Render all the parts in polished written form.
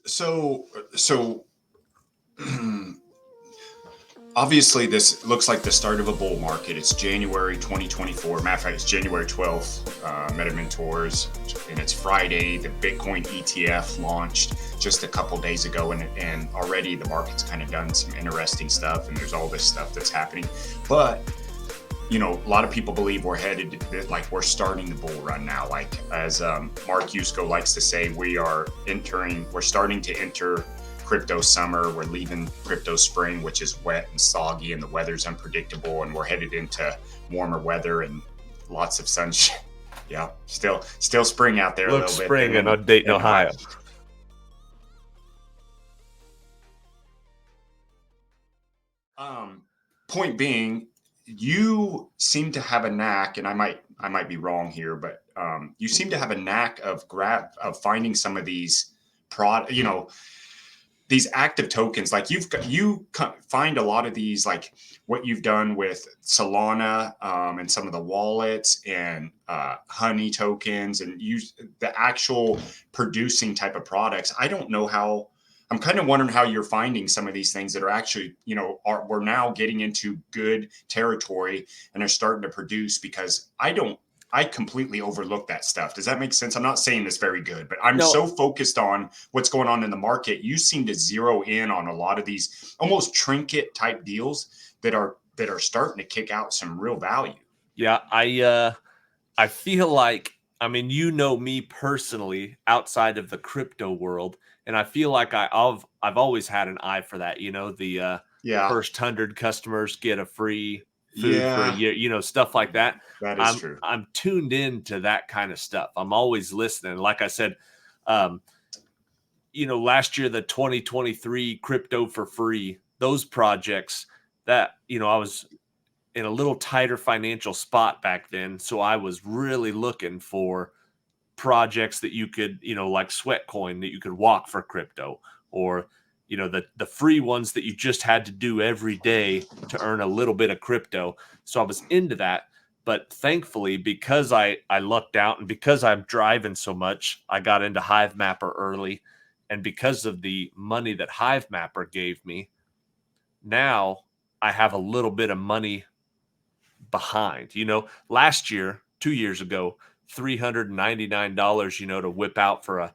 So obviously this looks like the start of a bull market. It's January 2024. Matter of fact, it's January 12th. Meta Mentors, and it's Friday. The Bitcoin ETF launched just a couple days ago, and already the market's kind of done some interesting stuff, and there's all this stuff that's happening. But a lot of people believe we're headed, like we're starting the bull run now. Like as Mark Yusko likes to say, we're starting to enter crypto summer. We're leaving crypto spring, which is wet and soggy and the weather's unpredictable, and we're headed into warmer weather and lots of sunshine. Yeah, still spring out there. Looks a little spring bit. in Dayton, Ohio. Point being, you seem to have a knack, and I might be wrong here, but you seem to have a knack of finding some of these these active tokens. Like you find a lot of these, like what you've done with Solana and some of the wallets and Honey tokens, and use the actual producing type of products. I don't know how. I'm kind of wondering how you're finding some of these things that are actually, we're now getting into good territory and are starting to produce, because I completely overlook that stuff. Does that make sense? I'm not saying this very good, but I'm so focused on what's going on in the market. You seem to zero in on a lot of these almost trinket type deals that are starting to kick out some real value. Yeah, I feel like, I mean, me personally outside of the crypto world, and I feel like I've always had an eye for that. The first 100 customers get a free food for a year. Stuff like that. That is true. I'm tuned into that kind of stuff. I'm always listening. Like I said, last year, the 2023 crypto for free, those projects that, I was in a little tighter financial spot back then. So I was really looking for projects that you could, like Sweatcoin, that you could walk for crypto, or, the free ones that you just had to do every day to earn a little bit of crypto. So I was into that. But thankfully, because I lucked out, and because I'm driving so much, I got into HiveMapper early. And because of the money that HiveMapper gave me, now I have a little bit of money behind. Last year, 2 years ago, $399, to whip out for a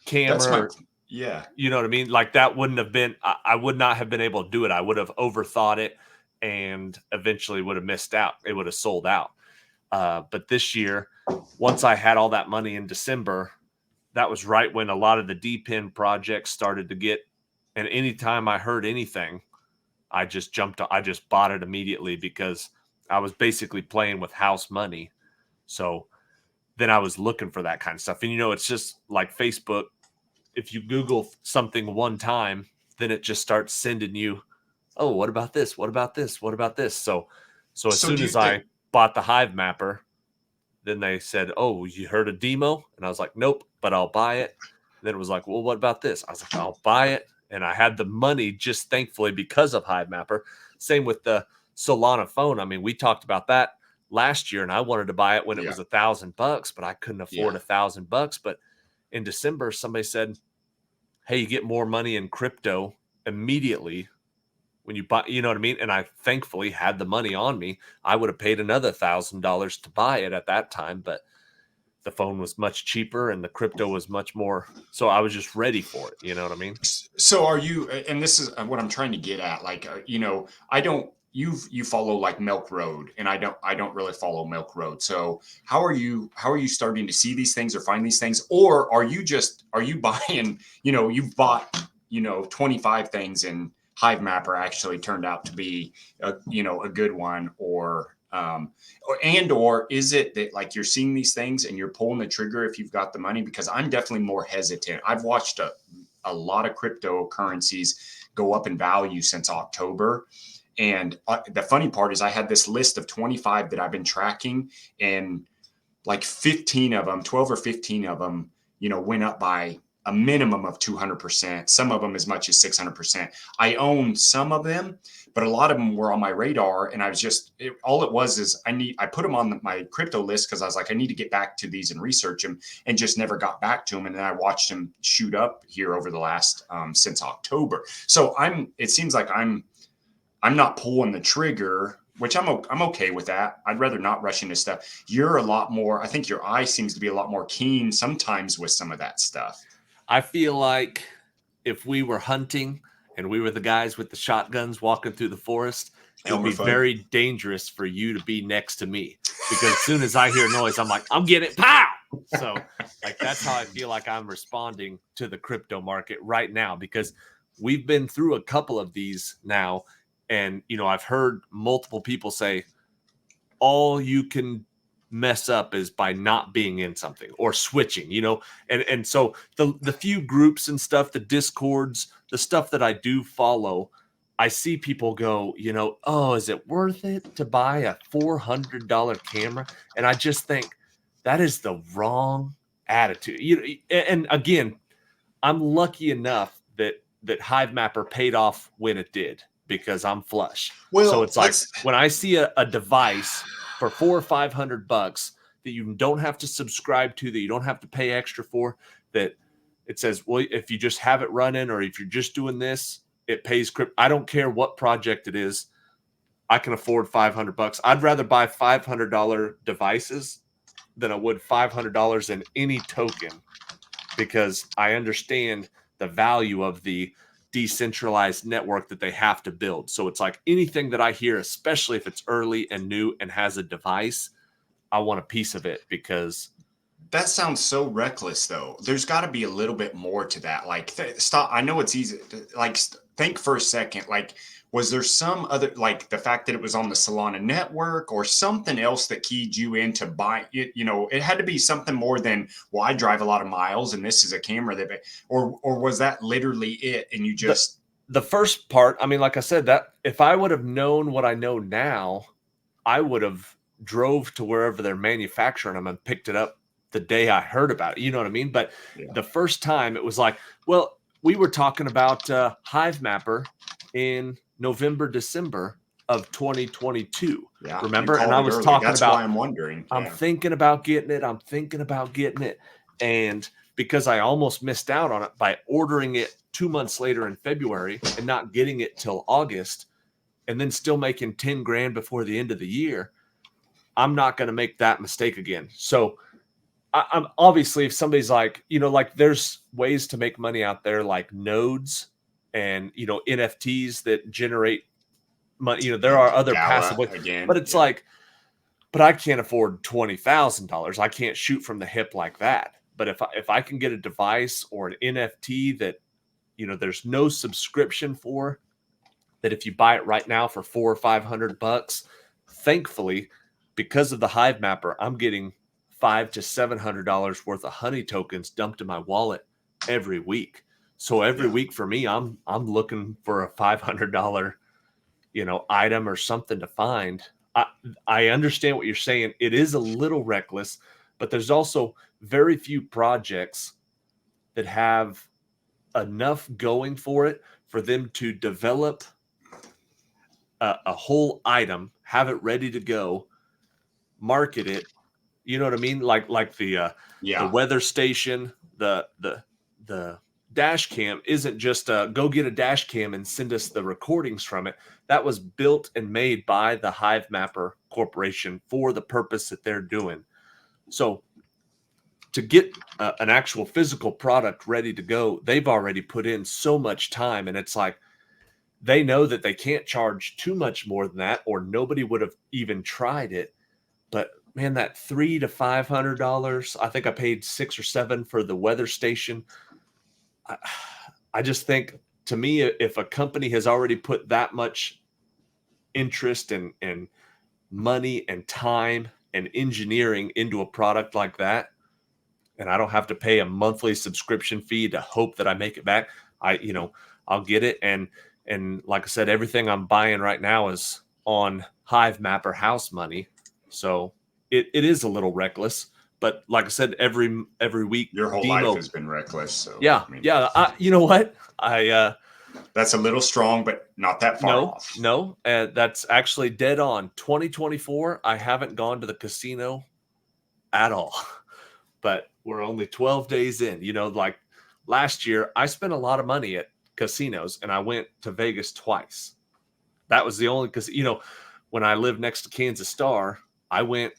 camera. Yeah. You know what I mean? Like that wouldn't have been, I would not have been able to do it. I would have overthought it and eventually would have missed out. It would have sold out. But this year, once I had all that money in December, that was right when a lot of the DePIN projects started to get, and anytime I heard anything, I just bought it immediately, because I was basically playing with house money. So then I was looking for that kind of stuff. And, it's just like Facebook. If you Google something one time, then it just starts sending you, oh, what about this? What about this? What about this? So as soon as I bought the HiveMapper, then they said, oh, you heard a demo? And I was like, nope, but I'll buy it. And then it was like, well, what about this? I was like, I'll buy it. And I had the money, just thankfully, because of HiveMapper. Same with the Solana phone. I mean, we talked about that last year, and I wanted to buy it when it was $1,000, but I couldn't afford $1,000. But in December, somebody said, hey, you get more money in crypto immediately when you buy, you know what I mean? And I thankfully had the money on me. I would have paid another $1,000 to buy it at that time, but the phone was much cheaper and the crypto was much more. So I was just ready for it. You know what I mean? So are you, and this is what I'm trying to get at. Like, you follow like Milk Road, and I don't really follow Milk Road. So how are you starting to see these things or find these things? Or are you buying, you've bought, 25 things, and HiveMapper actually turned out to be a good one, or is it that like you're seeing these things and you're pulling the trigger if you've got the money? Because I'm definitely more hesitant. I've watched a lot of cryptocurrencies go up in value since October. And the funny part is I had this list of 25 that I've been tracking, and like 15 of them, 12 or 15 of them, went up by a minimum of 200%, some of them as much as 600%. I own some of them, but a lot of them were on my radar. And I was all it was is I put them on my crypto list because I was like, I need to get back to these and research them, and just never got back to them. And then I watched them shoot up here over the last, since October. So it seems like I'm not pulling the trigger, which I'm okay with that. I'd rather not rush into stuff. You're a lot more, I think your eye seems to be a lot more keen sometimes with some of that stuff. I feel like if we were hunting and we were the guys with the shotguns walking through the forest, it would be very dangerous for you to be next to me, because as soon as I hear noise, I'm like, I'm getting it, pow! So like that's how I feel like I'm responding to the crypto market right now, because we've been through a couple of these now. And, I've heard multiple people say all you can mess up is by not being in something or switching, and so the few groups and stuff, the discords, the stuff that I do follow, I see people go, oh, is it worth it to buy a $400 camera? And I just think that is the wrong attitude. And again, I'm lucky enough that HiveMapper paid off when it did, because I'm flush. Well, so it's like when I see a device for $400 or $500 that you don't have to subscribe to, that you don't have to pay extra for, that it says, well, if you just have it running, or if you're just doing this, it pays crypto. I don't care what project it is. I can afford $500. I'd rather buy $500 devices than I would $500 in any token, because I understand the value of the decentralized network that they have to build. So it's like anything that I hear, especially if it's early and new and has a device, I want a piece of it, because that sounds so reckless, though. There's got to be a little bit more to that. Like, stop. I know it's easy. Think for a second. Like, was there some other, like the fact that it was on the Solana network or something else that keyed you into buy it? It had to be something more than, well, I drive a lot of miles and this is a camera or was that literally it? And you just the first part. I mean, like I said, that if I would have known what I know now, I would have drove to wherever they're manufacturing them and picked it up the day I heard about it. You know what I mean? But the first time it was like, well, we were talking about HiveMapper in November, December of 2022. Yeah, remember? And I was talking That's about, why I'm wondering. I'm thinking about getting it. And because I almost missed out on it by ordering it 2 months later in February and not getting it till August, and then still making 10 grand before the end of the year, I'm not going to make that mistake again. So I'm obviously, if somebody's like, like there's ways to make money out there, like nodes and, NFTs that generate money. There are other passive ways, but it's like, but I can't afford $20,000. I can't shoot from the hip like that. But if I can get a device or an NFT that, there's no subscription for, that if you buy it right now for $400 or $500, thankfully, because of the HiveMapper, I'm getting $500 to $700 worth of honey tokens dumped in my wallet every week. So every week for me, I'm looking for a $500, item or something to find. I understand what you're saying. It is a little reckless, but there's also very few projects that have enough going for it for them to develop a whole item, have it ready to go, market it. You know what I mean? Like the weather station, the dash cam isn't just go get a dash cam and send us the recordings from it. That was built and made by the HiveMapper Corporation for the purpose that they're doing. So to get an actual physical product ready to go, they've already put in so much time, and it's like they know that they can't charge too much more than that, or nobody would have even tried it. But man, that $300 to $500, I think I paid $6 or $7 for the weather station. I just think, to me, if a company has already put that much interest and money and time and engineering into a product like that, and I don't have to pay a monthly subscription fee to hope that I make it back, I'll get it. And like I said, everything I'm buying right now is on HiveMapper house money. So it is a little reckless, But like I said, every week, Your whole life has been reckless. So yeah, I mean, you know what? that's a little strong, but not that far off. No, that's actually dead on. 2024, I haven't gone to the casino at all, but we're only 12 days in. You know, like last year, I spent a lot of money at casinos, and I went to Vegas twice. That was the only, because when I lived next to Kansas Star, I went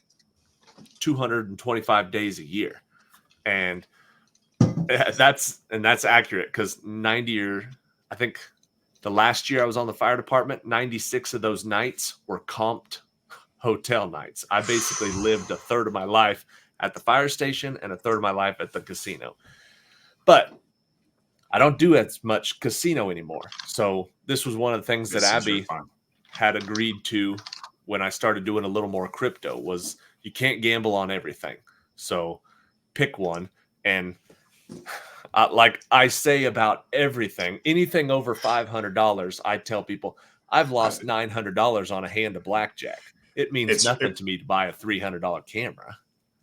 225 days a year, and that's accurate, because 90 or I think the last year I was on the fire department, 96 of those nights were comped hotel nights. I basically lived a third of my life at the fire station and a third of my life at the casino. But I don't do as much casino anymore. So this was one of the things that Abby had agreed to when I started doing a little more crypto, was you can't gamble on everything. So pick one. And like I say about everything, anything over $500, I tell people I've lost $900 on a hand of blackjack. It means nothing to me to buy a $300 camera.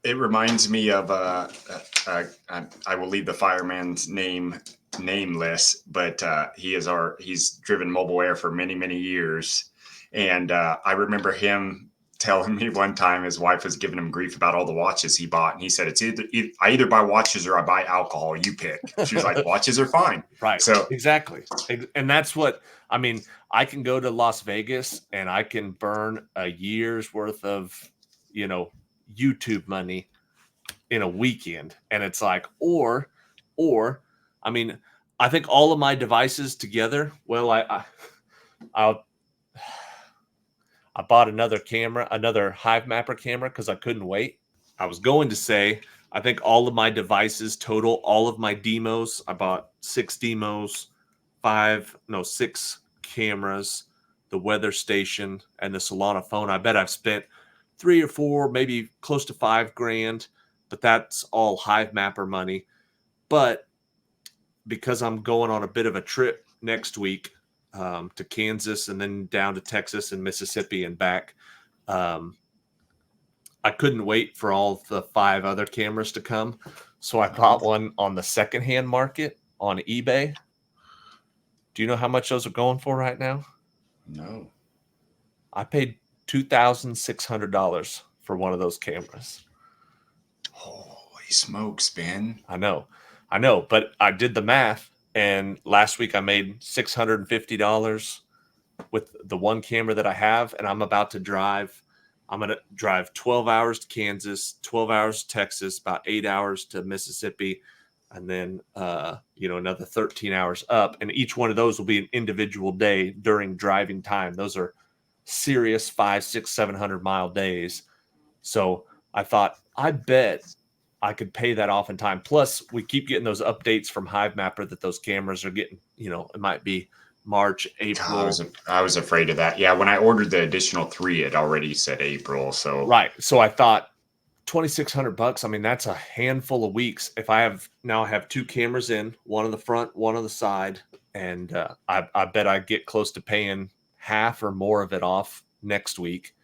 It reminds me of I will leave the fireman's name nameless, but he's driven Mobile Air for many years, and I remember him telling me one time his wife was giving him grief about all the watches he bought, and he said, "It's I either buy watches or I buy alcohol. You pick." She was like, "Watches are fine." Right. So exactly, and that's what I mean. I can go to Las Vegas and I can burn a year's worth of, YouTube money in a weekend, and it's like, or I mean, I think all of my devices together. Well, I bought another camera, another Hive Mapper camera, because I couldn't wait. I was going to say, I think all of my devices total, all of my demos, I bought 6 demos, 6 cameras, the weather station, and the Solana phone. I bet I've spent 3 or 4, maybe close to $5,000, but that's all Hive Mapper money. But because I'm going on a bit of a trip next week, to Kansas and then down to Texas and Mississippi and back, I couldn't wait for all the 5 other cameras to come. So I bought one on the secondhand market on eBay. Do you know how much those are going for right now? No. I paid $2,600 for one of those cameras. Holy smokes, Ben. I know, but I did the math, and last week I made $650 with the one camera that I have, and I'm going to drive 12 hours to Kansas, 12 hours to Texas, about 8 hours to Mississippi, and then, another 13 hours up. And each one of those will be an individual day during driving time. Those are serious 500, 600, 700-mile days. So I thought, I bet I could pay that off in time. Plus, we keep getting those updates from Hive Mapper that those cameras are getting, it might be March, April. I was afraid of that. Yeah, when I ordered the additional 3, it already said April. So right. So I thought $2,600. I mean, that's a handful of weeks. If I have 2 cameras in, one on the front, one on the side, and I bet I get close to paying half or more of it off next week.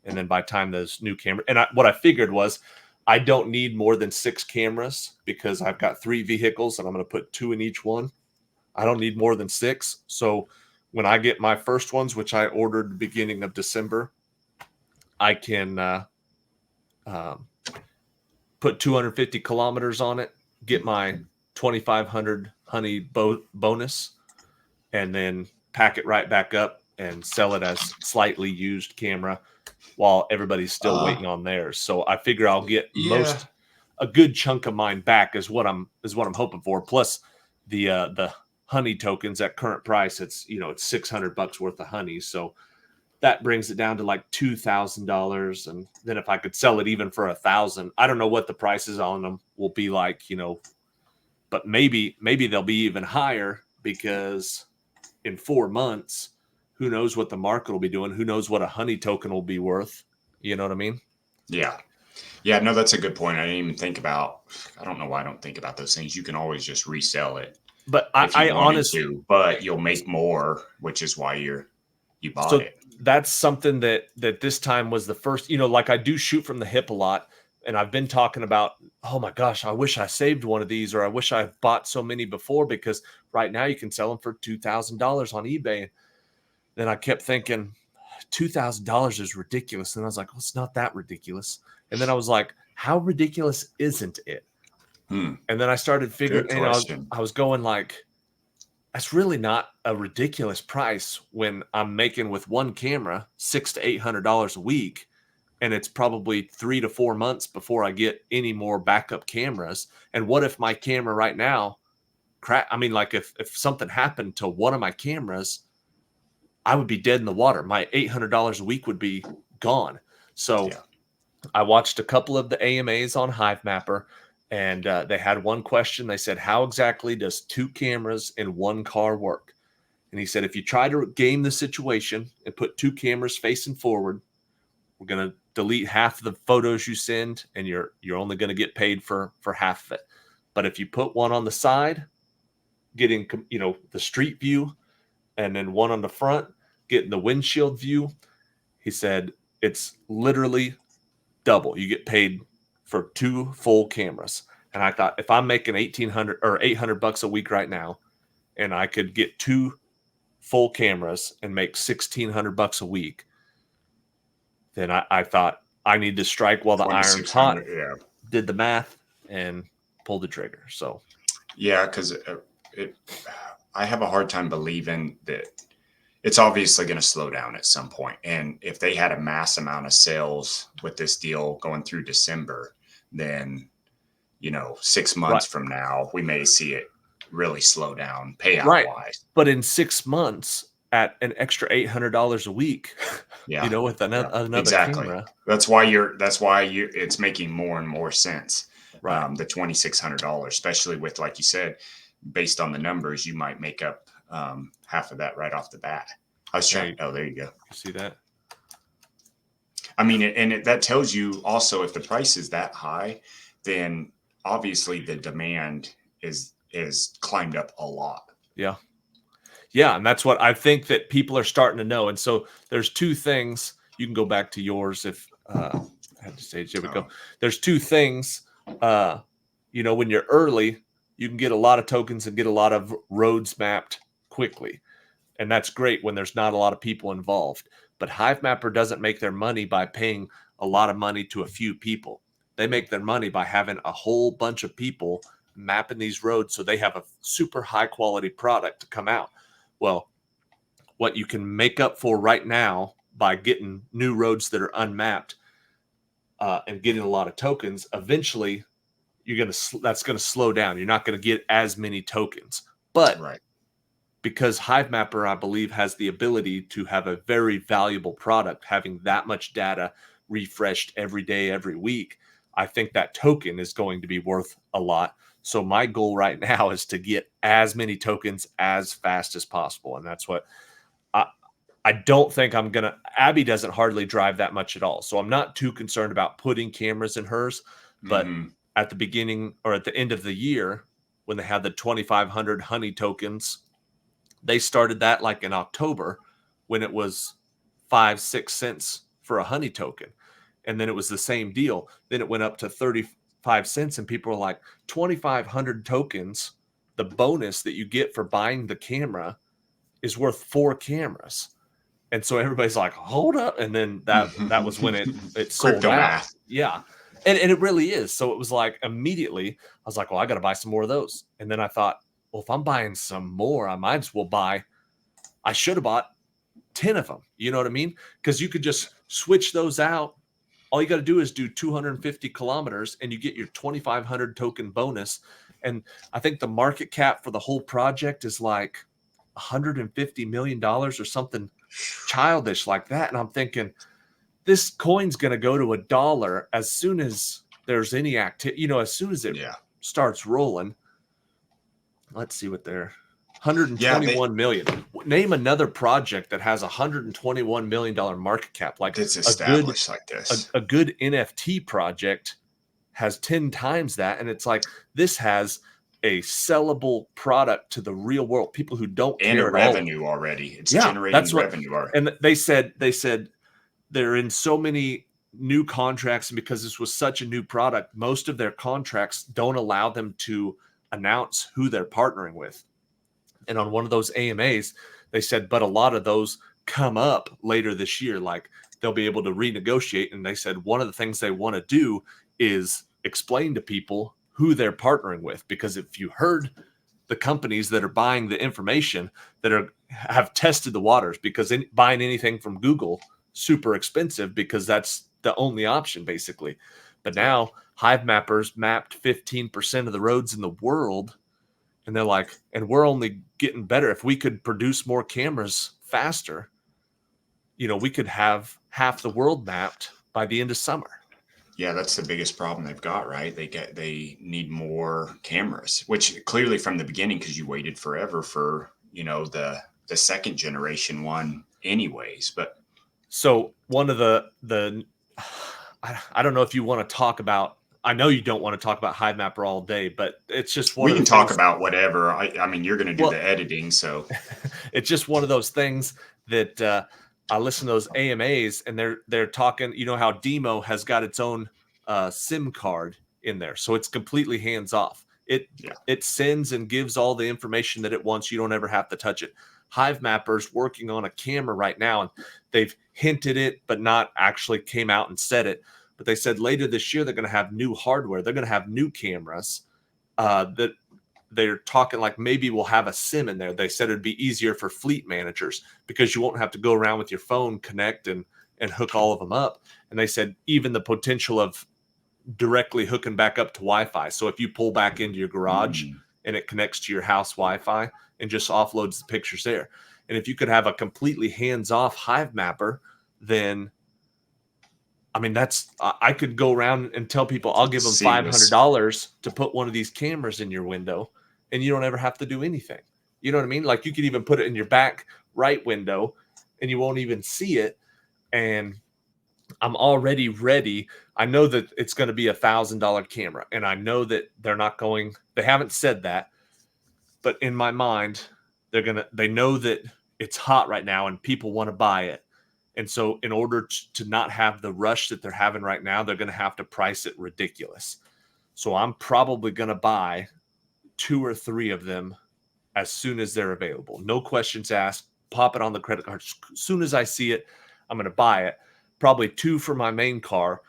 And then by the time those new cameras, and what I figured was, I don't need more than 6 cameras because I've got 3 vehicles and I'm going to put 2 in each one. I don't need more than 6. So when I get my first ones, which I ordered the beginning of December, I can put 250 kilometers on it, get my 2,500 honey bonus, and then pack it right back up and sell it as slightly used camera while everybody's still waiting on theirs. So I figure I'll get a good chunk of mine back is what I'm hoping for. Plus the honey tokens at current price, it's $600 worth of honey. So that brings it down to like $2,000. And then if I could sell it even for $1,000, I don't know what the prices on them will be like, but maybe they'll be even higher, because in 4 months, who knows what the market will be doing? Who knows what a honey token will be worth? You know what I mean? Yeah. Yeah, no, that's a good point. I didn't even think about, I don't know why I don't think about those things. You can always just resell it. But I honestly, but you'll make more, which is why you bought it. That's something that this time was the first, like I do shoot from the hip a lot. and I've been talking about, oh my gosh, I wish I saved one of these, or I wish I bought so many before, because right now you can sell them for $2,000 on eBay. Then I kept thinking, $2,000 is ridiculous. And I was like, well, it's not that ridiculous. And then I was like, how ridiculous isn't it? And then I started figuring, Good question. I was going like, that's really not a ridiculous price when I'm making with one camera $600 to $800 a week, and it's probably 3 to 4 months before I get any more backup cameras. And what if my camera right now I mean, like if something happened to one of my cameras, I would be dead in the water. My $800 a week would be gone. So I watched a couple of the AMAs on HiveMapper, and they had one question. They said, how exactly does 2 cameras in one car work? And he said, if you try to game the situation and put 2 cameras facing forward, we're going to delete half of the photos you send, and you're only going to get paid for half of it. But if you put one on the side, getting, the street view, and then one on the front, getting the windshield view, he said, it's literally double. You get paid for 2 full cameras. And I thought, if I'm making $1,800 or $800 a week right now, and I could get 2 full cameras and make $1,600 a week, then I thought I need to strike while the iron's hot. Yeah. Did the math and pulled the trigger. So yeah, because I have a hard time believing that it's obviously going to slow down at some point. And if they had a mass amount of sales with this deal going through December, then 6 months from now, we may see it really slow down payout wise. But in 6 months, at an extra $800 a week, with another camera. That's why it's making more and more sense. Right. The $2,600, especially with, like you said, based on the numbers, you might make up half of that right off the bat. I was trying. Oh, there you go. You see that? I mean, that tells you also, if the price is that high, then obviously the demand is climbed up a lot. Yeah. Yeah. And that's what I think that people are starting to know. And so there's 2 things. You can go back to yours if I had to stage. There we go. There's 2 things. When you're early, you can get a lot of tokens and get a lot of roads mapped quickly. And that's great when there's not a lot of people involved. But HiveMapper doesn't make their money by paying a lot of money to a few people. They make their money by having a whole bunch of people mapping these roads, so they have a super high quality product to come out. Well, what you can make up for right now by getting new roads that are unmapped and getting a lot of tokens, eventually that's going to slow down. You're not going to get as many tokens. But because HiveMapper, I believe, has the ability to have a very valuable product, having that much data refreshed every day, every week, I think that token is going to be worth a lot. So my goal right now is to get as many tokens as fast as possible. And that's what I don't think I'm going to. Abby doesn't hardly drive that much at all. So I'm not too concerned about putting cameras in hers. But at the beginning or at the end of the year, when they had the 2,500 honey tokens, they started that like in October, when it was 5-6 cents for a honey token. And then it was the same deal. Then it went up to 35 cents, and people were like, 2,500 tokens, the bonus that you get for buying the camera is worth 4 cameras. And so everybody's like, hold up. And then that was when it sold out. Math. Yeah. And it really is. So it was like immediately I was like, well, I got to buy some more of those. And then I thought, well, if I'm buying some more, I might as well I should have bought 10 of them. You know what I mean? Because you could just switch those out. All you got to do is do 250 kilometers and you get your 2,500 token bonus. And I think the market cap for the whole project is like $150 million or something childish like that. And I'm thinking, this coin's going to go to $1 as soon as there's any activity, as soon as it starts rolling. Let's see what they're 121 million. Name another project that has $121 million market cap. Like it's established like this. A good NFT project has 10 times that. And it's like, this has a sellable product to the real world. People who don't and care a revenue already. It's generating revenue already. And they said they're in so many new contracts, and because this was such a new product, most of their contracts don't allow them to announce who they're partnering with. And on one of those AMAs, they said, but a lot of those come up later this year. Like they'll be able to renegotiate. And they said one of the things they want to do is explain to people who they're partnering with. Because if you heard the companies that are buying the information that have tested the waters, because buying anything from Google, super expensive because that's the only option basically. But now Hive Mappers mapped 15% of the roads in the world. And they're like, and we're only getting better. If we could produce more cameras faster, we could have half the world mapped by the end of summer. Yeah, that's the biggest problem they've got, right? They need more cameras, which clearly from the beginning, because you waited forever for, the second generation one anyways. But so one of the I don't know if you want to talk about, I know you don't want to talk about Hive Mapper all day, but it's just one we of can the talk things, about whatever. I mean, you're going to do the editing, so it's just one of those things that I listen to those AMAs and they're talking, how Demo has got its own SIM card in there. So it's completely hands off. It sends and gives all the information that it wants. You don't ever have to touch it. Hive Mapper's working on a camera right now, and they've hinted it, but not actually came out and said it. But they said later this year, they're going to have new hardware. They're going to have new cameras that they're talking like maybe we'll have a SIM in there. They said it'd be easier for fleet managers because you won't have to go around with your phone, connect and hook all of them up. And they said even the potential of directly hooking back up to Wi-Fi. So if you pull back into your garage and it connects to your house Wi-Fi and just offloads the pictures there. And if you could have a completely hands-off Hive Mapper, then I mean, I could go around and tell people I'll give them $500 to put one of these cameras in your window and you don't ever have to do anything. You know what I mean? Like you could even put it in your back right window and you won't even see it. And I'm already ready. I know that it's going to be $1,000 camera, and I know that they haven't said that, but in my mind, they know that it's hot right now and people want to buy it. And so in order to not have the rush that they're having right now, they're going to have to price it ridiculous. So I'm probably going to buy 2 or 3 of them as soon as they're available. No questions asked. Pop it on the credit card. As soon as I see it, I'm going to buy it. Probably 2 for my main car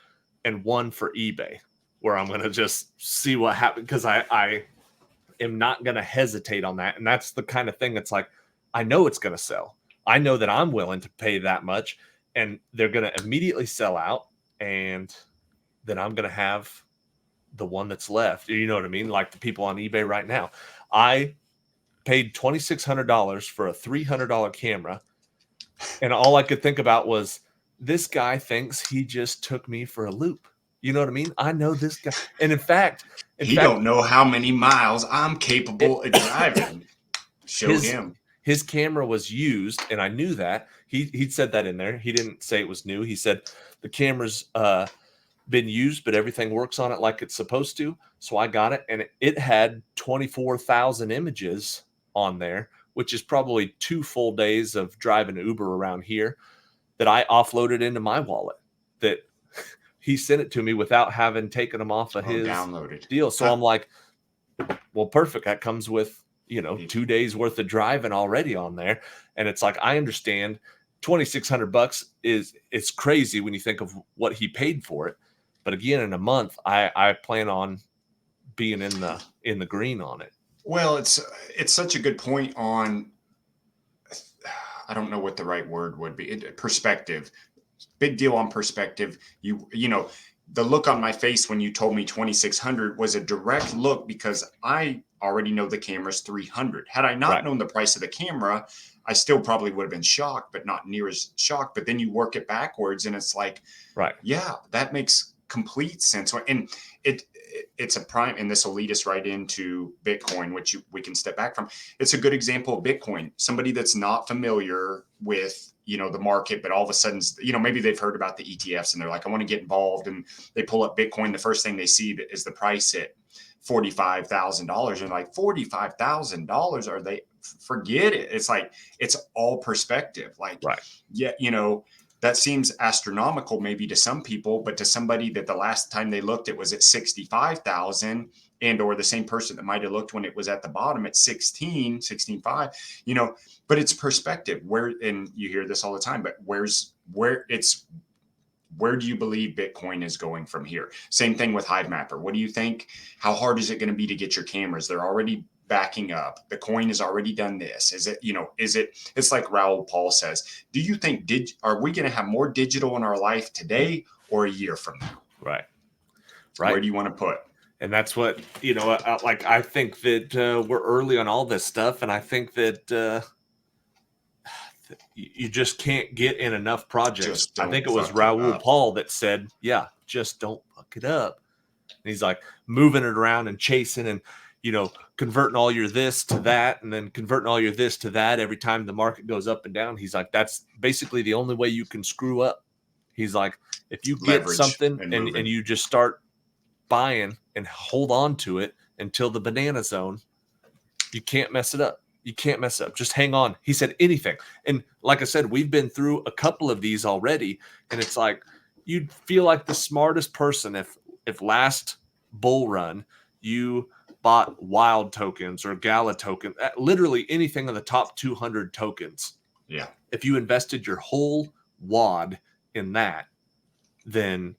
and 1 for eBay, where I'm going to just see what happens, because I am not going to hesitate on that. And that's the kind of thing that's like, I know it's going to sell. I know that I'm willing to pay that much, and they're going to immediately sell out, and then I'm going to have the one that's left. You know what I mean? Like the people on eBay right now. I paid $2,600 for a $300 camera, and all I could think about was, this guy thinks he just took me for a loop. You know what I mean? I know this guy. And in fact, he don't know how many miles I'm capable of driving. Show him. His camera was used, and I knew that. He said that in there. He didn't say it was new. He said the camera's been used, but everything works on it like it's supposed to. So I got it, and it had 24,000 images on there, which is probably 2 full days of driving Uber around here, that I offloaded into my wallet. That he sent it to me without having taken them off of his deal. So I'm like, well, perfect. That comes with 2 days worth of driving already on there. And it's like, I understand $2,600 it's crazy when you think of what he paid for it. But again, in a month, I plan on being in the green on it. Well, it's such a good point on, I don't know what the right word would be. Perspective. Big deal on perspective. The look on my face when you told me 2,600 was a direct look, because I already know the camera's 300. Had I not known the price of the camera, I still probably would have been shocked, but not near as shocked. But then you work it backwards, and it's like, yeah, that makes complete sense. And it's a prime, and this will lead us right into Bitcoin, which we can step back from. It's a good example of Bitcoin. Somebody that's not familiar with the market, but all of a sudden, maybe they've heard about the ETFs and they're like, I want to get involved, and they pull up Bitcoin. The first thing they see is the price at $45,000, and like, $45,000, are they? Forget it. It's like, it's all perspective. Like, yeah, that seems astronomical maybe to some people, but to somebody that the last time they looked, it was at 65,000, and or the same person that might have looked when it was at the bottom at 16.5, you know, but it's perspective. Where, and you hear this all the time, but where do you believe Bitcoin is going from here? Same thing with Hive Mapper. What do you think? How hard is it going to be to get your cameras? They're already backing up. The coin has already done this. Is it, it's like Raoul Paul says, do you think, are we going to have more digital in our life today or a year from now? Right. Where do you want to put? And that's what, like, I think that we're early on all this stuff. And I think that you just can't get in enough projects. I think it was Raoul Paul that said, yeah, just don't fuck it up. And he's like moving it around and chasing and, converting all your this to that, and then converting all your this to that every time the market goes up and down. He's like, that's basically the only way you can screw up. He's like, if you get leverage something and you just start buying and hold on to it until the banana zone, you can't mess it up. You can't mess it up. Just hang on. He said anything. And like I said, we've been through a couple of these already. And it's like, you'd feel like the smartest person if last bull run you bought wild tokens or gala tokens, literally anything in the top 200 tokens. Yeah. If you invested your whole wad in that, then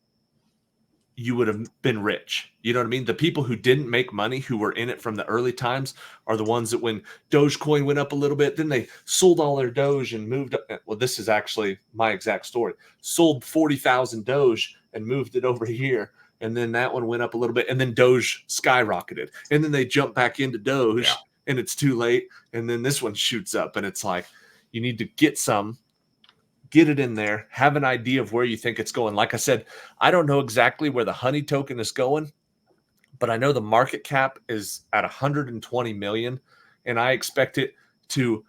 you would have been rich. You know what I mean? The people who didn't make money, who were in it from the early times, are the ones that when Dogecoin went up a little bit, then they sold all their Doge and moved up. Well, this is actually my exact story. Sold 40,000 Doge and moved it over here. And then that one went up a little bit, and then Doge skyrocketed. And then they jump back into Doge, and it's too late. And then this one shoots up, and it's like, you need to get it in there, have an idea of where you think it's going. Like I said, I don't know exactly where the honey token is going, but I know the market cap is at 120 million, and I expect it to,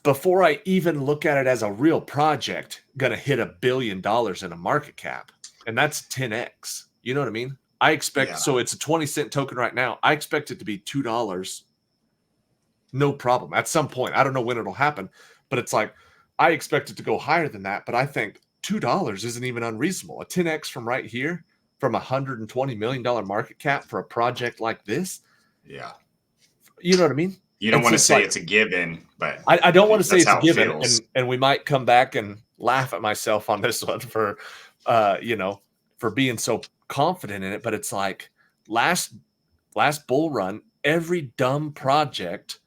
before I even look at it as a real project, going to hit $1 billion in a market cap. And that's 10x. You know what I mean? I expect, so it's a 20-cent token right now. I expect it to be $2. No problem. At some point, I don't know when it'll happen, but it's like, I expect it to go higher than that. But I think $2 isn't even unreasonable. A 10x from right here, from $120 million market cap for a project like this. Yeah. You know what I mean? You don't want to say it's a given, but I don't want to say it's a given. And we might come back and laugh at myself on this one for, for being so confident in it. But it's like last bull run, every dumb project,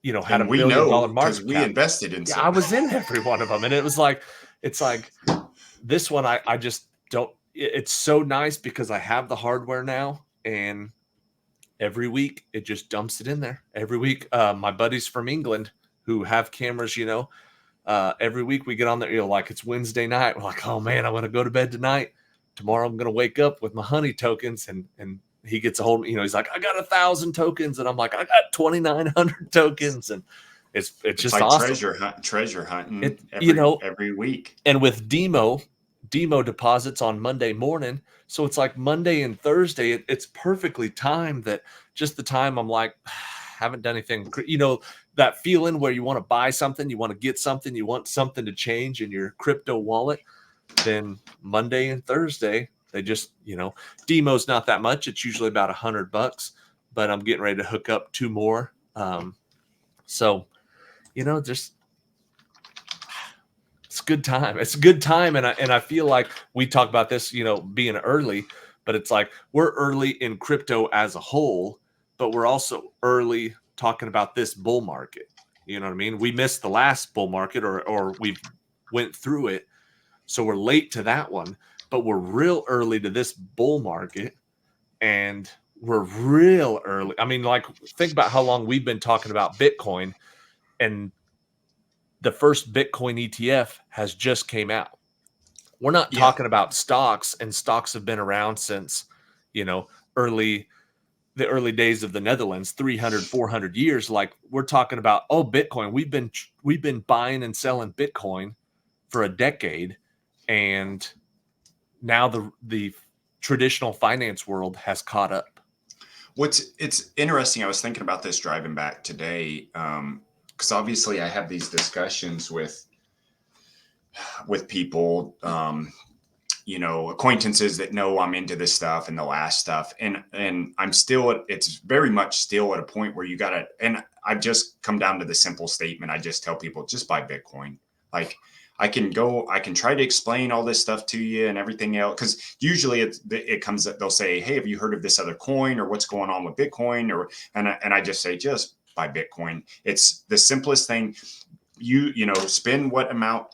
had $1 billion market because we invested in. Yeah, I was in every one of them, and it's like this one. I just don't. It's so nice because I have the hardware now, and every week it just dumps it in there. Every week, my buddies from England who have cameras, every week we get on there, like it's Wednesday night. We're like, oh man, I'm going to go to bed tonight. Tomorrow I'm going to wake up with my honey tokens. And he gets a hold of me, he's like, I got 1,000 tokens. And I'm like, I got 2,900 tokens. And it's just like awesome. treasure hunting every week. And with demo deposits on Monday morning. So it's like Monday and Thursday. It's perfectly timed that just the time I'm like, haven't done anything, that feeling where you want to buy something, you want to get something, you want something to change in your crypto wallet. Then Monday and Thursday, they just, demo's not that much. It's usually about $100, but I'm getting ready to hook up 2 more. So, just, it's a good time. It's a good time. And I feel like we talk about this, being early, but it's like we're early in crypto as a whole, but we're also early talking about this bull market. You know what I mean? We missed the last bull market or we went through it. So we're late to that one, but we're real early to this bull market, and we're real early. I mean, like, think about how long we've been talking about Bitcoin, and the first Bitcoin ETF has just came out. We're not talking about stocks, and stocks have been around since, the early days of the Netherlands, 300, 400 years. Like, we're talking about, Bitcoin. We've been buying and selling Bitcoin for a decade, and now the traditional finance world has caught up. It's interesting. I was thinking about this driving back today, because obviously I have these discussions with with people, acquaintances that know I'm into this stuff, and they'll ask stuff. And I'm still, it's very much still at a point where you gotta, and I've just come down to the simple statement. I just tell people, just buy Bitcoin. Like, I can try to explain all this stuff to you and everything else. Cause usually it comes that they'll say, hey, have you heard of this other coin, or what's going on with Bitcoin? And I just say, just buy Bitcoin. It's the simplest thing. Spend what amount,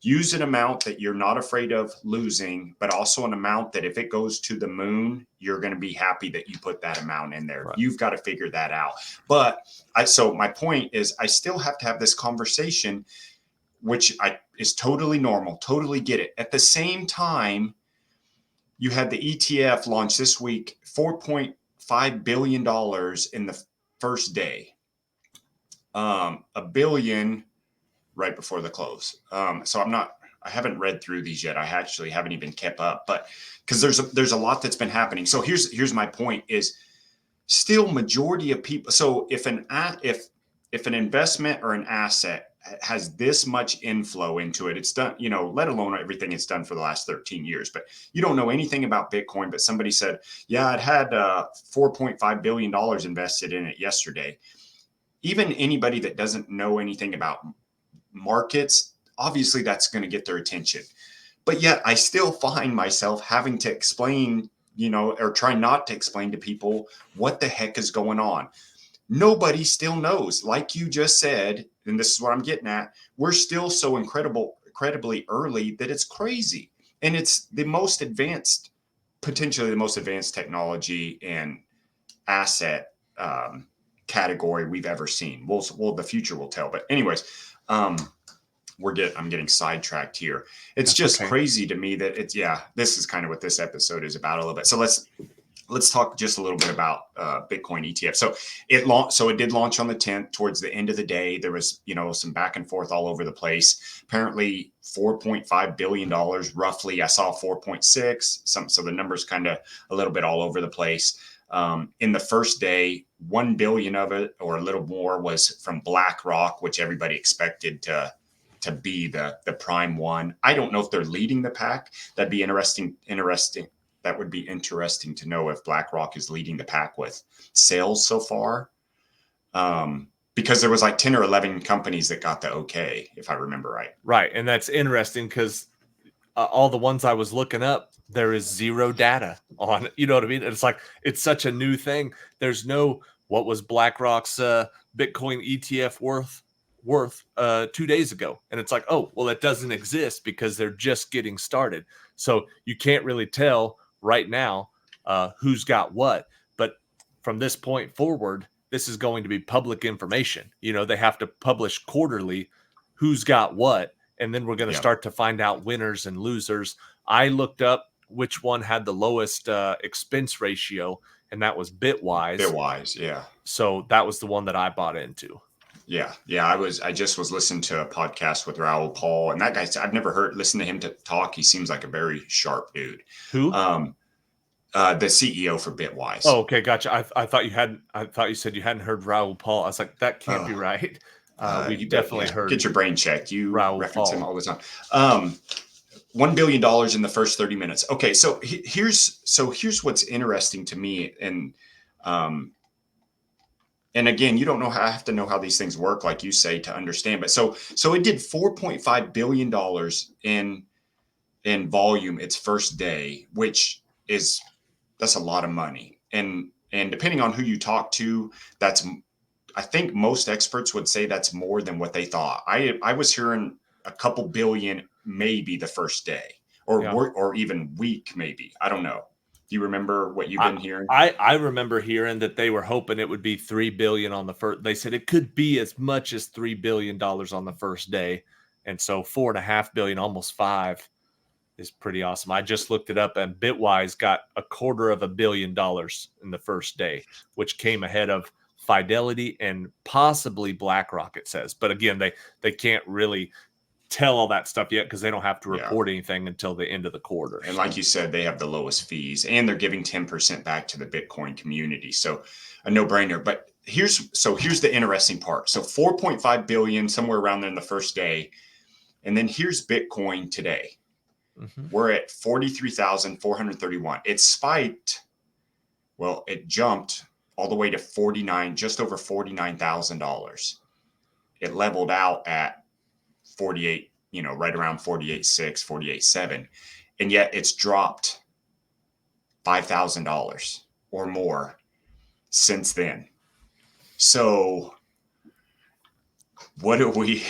use an amount that you're not afraid of losing, but also an amount that if it goes to the moon, you're going to be happy that you put that amount in there. Right. You've got to figure that out. But so my point is, I still have to have this conversation, which is totally normal, totally get it. At the same time, you had the ETF launch this week, $4.5 billion in the first day, $1 billion right before the close. So I haven't read through these yet. I actually haven't even kept up, but because there's a lot that's been happening. So here's my point is, still majority of people. So if an investment or an asset has this much inflow into it, it's done, let alone everything it's done for the last 13 years, but you don't know anything about Bitcoin, but somebody said, yeah, it had $4.5 billion invested in it yesterday. Even anybody that doesn't know anything about markets, obviously that's going to get their attention. But yet I still find myself having to explain, or try not to explain to people what the heck is going on. Nobody still knows. Like you just said, and this is what I'm getting at, we're still so incredibly early that it's crazy. And it's potentially the most advanced technology and asset category we've ever seen. Well, the future will tell. But anyways, I'm getting sidetracked here. It's just crazy to me that this is kind of what this episode is about a little bit. So let's talk just a little bit about Bitcoin ETF. So it did launch on the 10th. Towards the end of the day, there was some back and forth all over the place. Apparently $4.5 billion roughly. I saw 4.6. So the numbers kind of a little bit all over the place. In the first day, 1 billion of it, or a little more, was from BlackRock, which everybody expected to be the prime one. I don't know if they're leading the pack. That'd be interesting. That would be interesting to know if BlackRock is leading the pack with sales so far. Because there was like 10 or 11 companies that got the okay, if I remember right. Right. And that's interesting because all the ones I was looking up, there is zero data on, you know what I mean? It's like, it's such a new thing. There's no, what was BlackRock's Bitcoin ETF worth 2 days ago? And it's like, oh, well, it doesn't exist because they're just getting started. So you can't really tell right now who's got what. But from this point forward, this is going to be public information. They have to publish quarterly who's got what. And then we're going to start to find out winners and losers. I looked up which one had the lowest expense ratio, and that was Bitwise. Bitwise, yeah. So that was the one that I bought into. Yeah. I just was listening to a podcast with Raoul Pal, and that guy, I've never listened to him talk. He seems like a very sharp dude. Who? The CEO for Bitwise. Oh, okay, gotcha. I thought you said you hadn't heard Raoul Pal. I was like, that can't be right. We definitely heard. Get your brain checked. You Raoul reference Pal. him all the time. $1 billion in the first 30 minutes. Okay, so here's what's interesting to me, and again, you don't know how, I have to know how these things work, like you say, to understand. But so it did $4.5 billion in volume its first day, which that's a lot of money. And depending on who you talk to, I think most experts would say that's more than what they thought. I was hearing a couple billion maybe the first day, or even week maybe. I don't know. Do you remember what you've been hearing? I remember hearing that they were hoping it would be $3 billion on the first. They said it could be as much as $3 billion on the first day, and so $4.5 billion, almost $5 billion, is pretty awesome. I just looked it up, and Bitwise got $250 million in the first day, which came ahead of Fidelity and possibly BlackRock, it says. But again, they can't really tell all that stuff yet because they don't have to report anything until the end of the quarter. And like you said, they have the lowest fees, and they're giving 10% back to the Bitcoin community. So a no-brainer. But here's the interesting part. So 4.5 billion, somewhere around there in the first day. And then here's Bitcoin today. Mm-hmm. We're at 43,431. It spiked. Well, it jumped all the way to 49, just over $49,000. It leveled out at 48, right around 48.6, 48.7. And yet it's dropped $5,000 or more since then. So what do we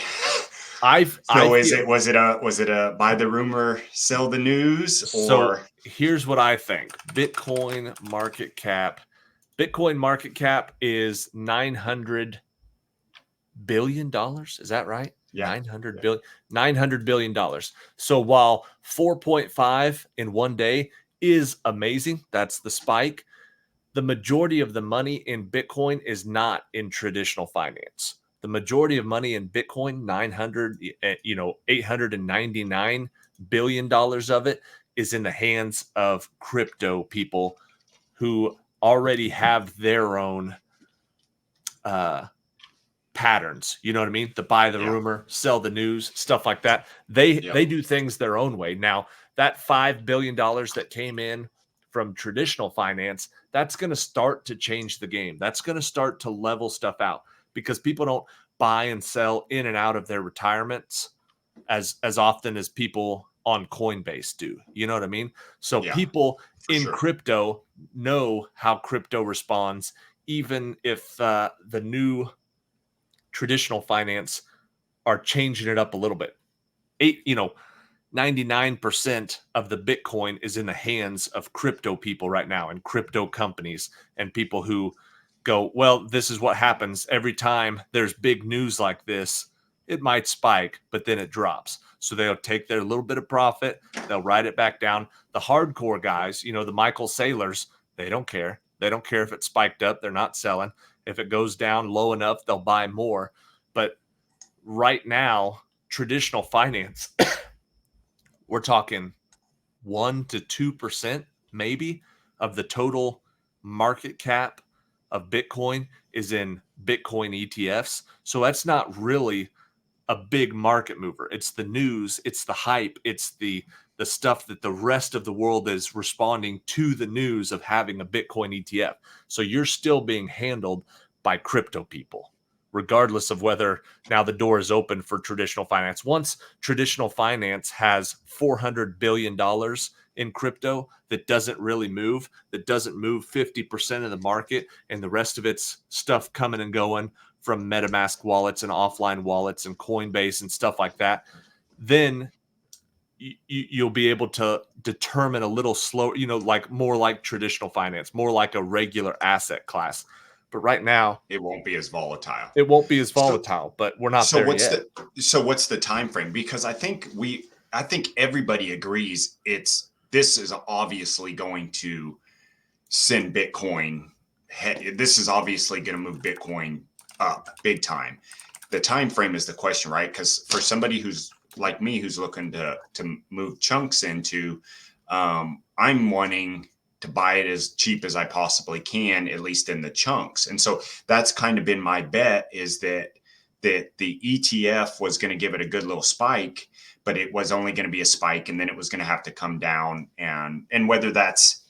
was it a buy the rumor, sell the news, so or here's what I think. Bitcoin market cap is $900 billion. Is that right? yeah. 900 billion dollars. So while 4.5 in one day is amazing, that's the spike. The majority of the money in Bitcoin is not in traditional finance. The majority of money in Bitcoin, 899 billion dollars of it is in the hands of crypto people who already have their own patterns. You know what I mean? The buy the rumor, sell the news, stuff like that. They do things their own way. Now, that $5 billion that came in from traditional finance, that's going to start to change the game. That's going to start to level stuff out because people don't buy and sell in and out of their retirements as often as people on Coinbase do. You know what I mean? So people in crypto know how crypto responds, even if the new traditional finance are changing it up a little bit. 99% of the Bitcoin is in the hands of crypto people right now and crypto companies and people who go, well, this is what happens every time there's big news like this. It might spike, but then it drops. So they'll take their little bit of profit. They'll write it back down. The hardcore guys, the Michael Saylors, they don't care. They don't care if it spiked up. They're not selling. If it goes down low enough, they'll buy more. But right now, traditional finance, we're talking 1 to 2% maybe of the total market cap of Bitcoin is in Bitcoin ETFs. So that's not really a big market mover. It's the news, it's the hype, it's the stuff that the rest of the world is responding to the news of having a Bitcoin ETF. So you're still being handled by crypto people, regardless of whether now the door is open for traditional finance. Once traditional finance has $400 billion in crypto that doesn't really move, that doesn't move 50% of the market, and the rest of it's stuff coming and going from MetaMask wallets and offline wallets and Coinbase and stuff like that, then you'll be able to determine a little slower, like more like traditional finance, more like a regular asset class. But right now, it won't be as volatile. But we're not there yet. So what's the time frame? Because I think everybody agrees this is obviously going to send Bitcoin. This is obviously going to move Bitcoin up big time. The time frame is the question, right? Because for somebody who's like me, who's looking to move chunks into, I'm wanting to buy it as cheap as I possibly can, at least in the chunks. And so that's kind of been my bet, is that the ETF was going to give it a good little spike, but it was only going to be a spike, and then it was going to have to come down. And whether that's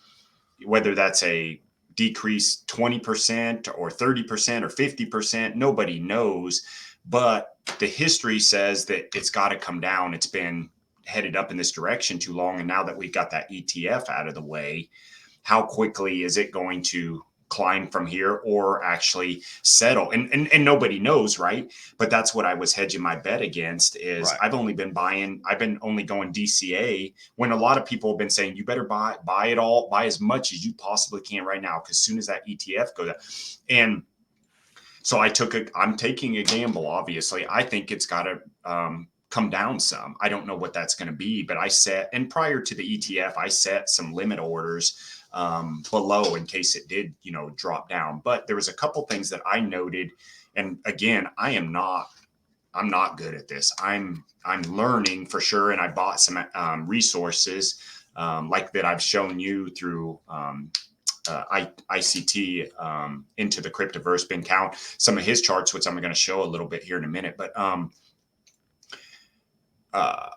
a decrease 20% or 30% or 50%, nobody knows. But the history says that it's got to come down. It's been headed up in this direction too long. And now that we've got that ETF out of the way, how quickly is it going to climb from here or actually settle? And nobody knows, right? But that's what I was hedging my bet against is right. I've only going DCA when a lot of people have been saying, you better buy it all, buy as much as you possibly can right now, because as soon as that ETF goes up. And so I'm taking a gamble, obviously. I think it's got to come down some. I don't know what that's going to be, but and prior to the ETF, I set some limit orders below in case it did, drop down. But there was a couple things that I noted. And again, I'm not good at this. I'm learning for sure. And I bought some resources like that I've shown you through ICT into the Cryptoverse, been count some of his charts, which I'm going to show a little bit here in a minute. But uh,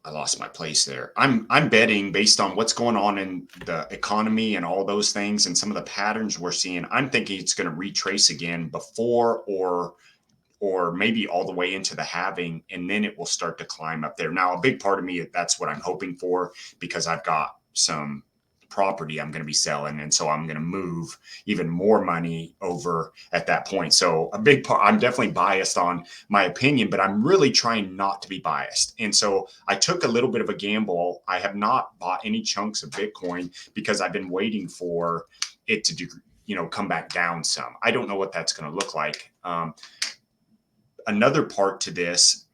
I lost my place there. I'm betting based on what's going on in the economy and all those things and some of the patterns we're seeing. I'm thinking it's going to retrace again before or maybe all the way into the halving, and then it will start to climb up there. Now, a big part of me, that's what I'm hoping for, because I've got some property I'm going to be selling. And so I'm going to move even more money over at that point. So a big part, I'm definitely biased on my opinion, but I'm really trying not to be biased. And so I took a little bit of a gamble. I have not bought any chunks of Bitcoin because I've been waiting for it to do, come back down some. I don't know what that's going to look like. Another part to this,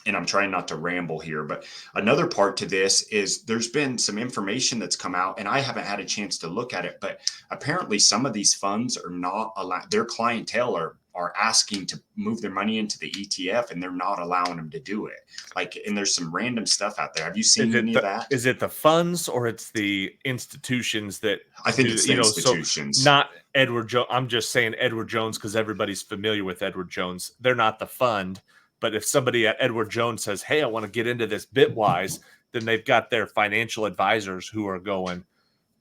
and I'm trying not to ramble here, but another part to this is there's been some information that's come out and I haven't had a chance to look at it, but apparently some of these funds are not allowed, their clientele are asking to move their money into the ETF and they're not allowing them to do it. Like, and there's some random stuff out there. Have you seen any of that? Is it the funds or it's the institutions that I think do, it's the institutions. So not Edward Jones. I'm just saying Edward Jones because everybody's familiar with Edward Jones. They're not the fund, but if somebody at Edward Jones says, "Hey, I want to get into this Bitwise," then they've got their financial advisors who are going,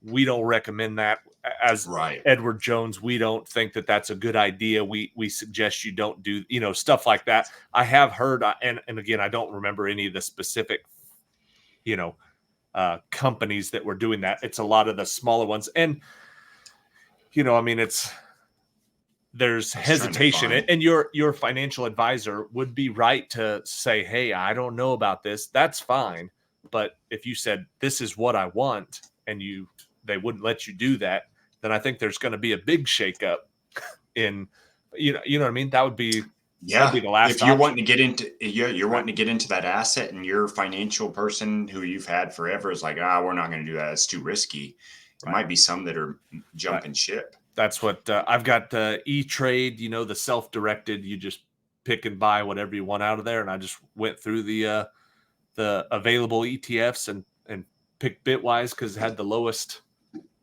"We don't recommend that." As Right. Edward Jones, we don't think that that's a good idea. We suggest you don't do, stuff like that. I have heard, and again, I don't remember any of the specific, companies that were doing that. It's a lot of the smaller ones, and I mean, there's hesitation, and your financial advisor would be right to say, "Hey, I don't know about this." That's fine, but if you said this is what I want, and they wouldn't let you do that, then I think there's going to be a big shakeup in, you know what I mean? That'd be the last if you're option. wanting to get into wanting to get into that asset and your financial person who you've had forever is like, we're not going to do that. It's too risky. It might be some that are jumping ship. That's what I've got. E-Trade, the self-directed. You just pick and buy whatever you want out of there, and I just went through the available ETFs and picked Bitwise because it had the lowest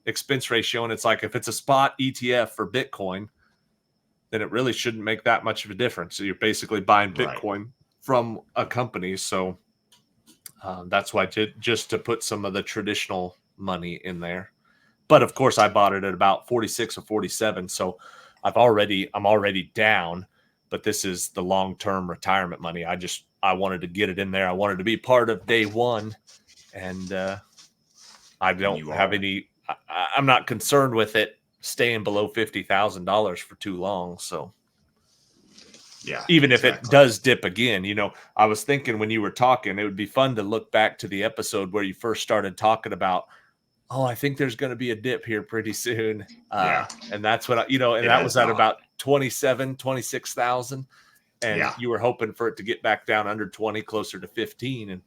expense ratio, and it's like if it's a spot ETF for Bitcoin, then it really shouldn't make that much of a difference. So you're basically buying Bitcoin from a company. So that's why just to put some of the traditional money in there. But of course, I bought it at about 46 or 47. So I'm already down. But this is the long-term retirement money. I wanted to get it in there. I wanted to be part of day one, and I don't have any. I'm not concerned with it staying below $50,000 for too long. So, yeah, even if it does dip again, I was thinking when you were talking, it would be fun to look back to the episode where you first started talking about, I think there's going to be a dip here pretty soon. And that's what and that was at about 26,000. And you were hoping for it to get back down under 20, closer to 15. And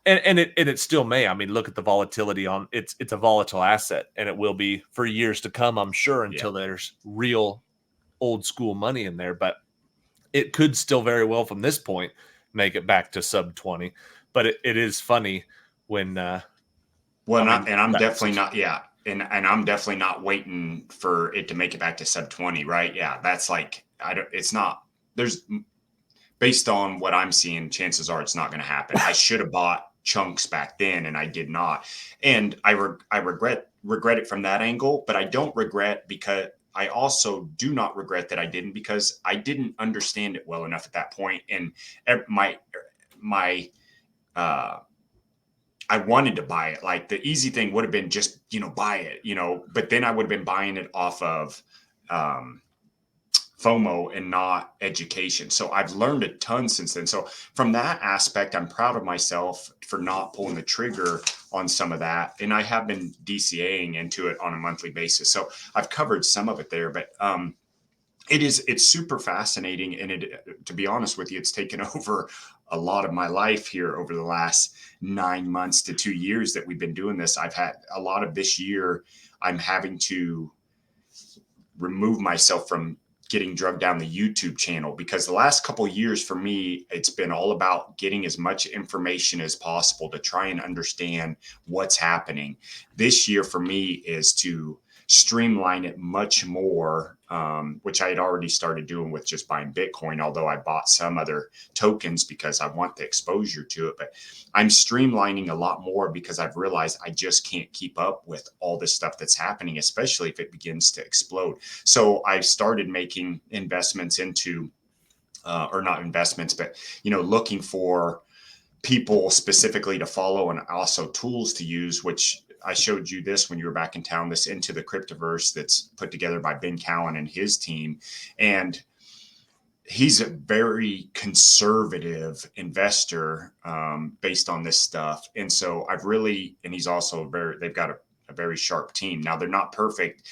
it still may. I mean, look at the volatility on it's a volatile asset, and it will be for years to come, I'm sure, until there's real old school money in there. But it could still very well from this point make it back to sub 20. But it is funny when I'm definitely not. Yeah. And I'm definitely not waiting for it to make it back to sub 20. Right. Yeah. That's like, it's not, based on what I'm seeing, chances are it's not going to happen. I should have bought chunks back then and I did not. And I regret it from that angle, but I don't regret because I also do not regret that I didn't, because I didn't understand it well enough at that point. And I wanted to buy it. Like the easy thing would have been just, buy it, but then I would have been buying it off of FOMO and not education. So I've learned a ton since then. So from that aspect, I'm proud of myself for not pulling the trigger on some of that. And I have been DCAing into it on a monthly basis. So I've covered some of it there, but it's super fascinating. And to be honest with you, it's taken over a lot of my life here over the last 9 months to 2 years that we've been doing this. I've had a lot of this year. I'm having to remove myself from getting drugged down the YouTube channel, because the last couple of years for me, it's been all about getting as much information as possible to try and understand what's happening. This year for me is to streamline it much more, which I had already started doing with just buying Bitcoin, although I bought some other tokens because I want the exposure to it. But I'm streamlining a lot more because I've realized I just can't keep up with all this stuff that's happening, especially if it begins to explode. So I started making investments into, or not investments, but, looking for people specifically to follow and also tools to use, which I showed you this when you were back in town, this Into the Cryptoverse that's put together by Ben Cowan and his team. And he's a very conservative investor, based on this stuff. And so and he's also they've got a very sharp team. Now they're not perfect.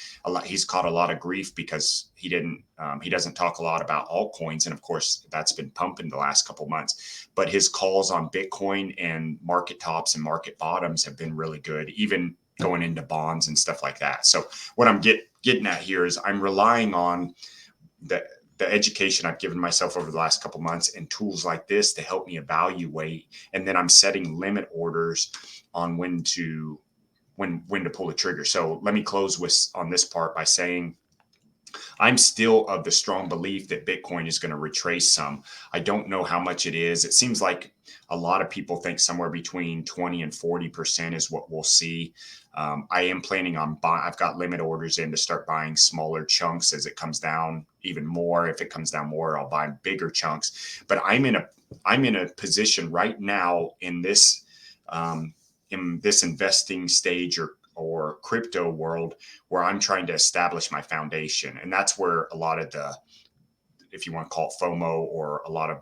He's caught a lot of grief because he doesn't talk a lot about altcoins. And of course that's been pumping the last couple months, but his calls on Bitcoin and market tops and market bottoms have been really good, even going into bonds and stuff like that. So what I'm getting at here is I'm relying on the education I've given myself over the last couple months and tools like this to help me evaluate. And then I'm setting limit orders on when to pull the trigger. So let me close on this part by saying I'm still of the strong belief that Bitcoin is going to retrace some. I don't know how much it is. It seems like a lot of people think somewhere between 20 and 40% is what we'll see. I am planning on I've got limit orders in to start buying smaller chunks as it comes down even more. If it comes down more, I'll buy bigger chunks. But I'm in a position right now in this investing stage or crypto world where I'm trying to establish my foundation. And that's where a lot of the, if you want to call it FOMO, or a lot of,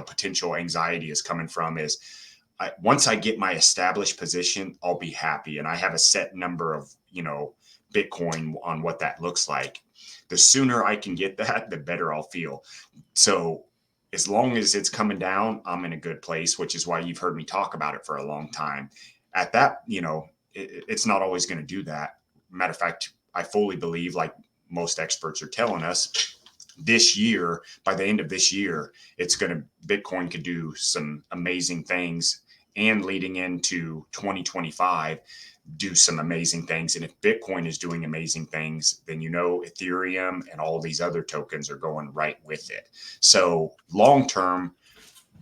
potential anxiety is coming from, is once I get my established position, I'll be happy. And I have a set number of, Bitcoin on what that looks like. The sooner I can get that, the better I'll feel. So as long as it's coming down, I'm in a good place, which is why you've heard me talk about it for a long time. At that, it's not always going to do that. Matter of fact, I fully believe, like most experts are telling us, this year, by the end of this year, Bitcoin could do some amazing things, and leading into 2025, do some amazing things. And if Bitcoin is doing amazing things, then Ethereum and all these other tokens are going right with it. So long term,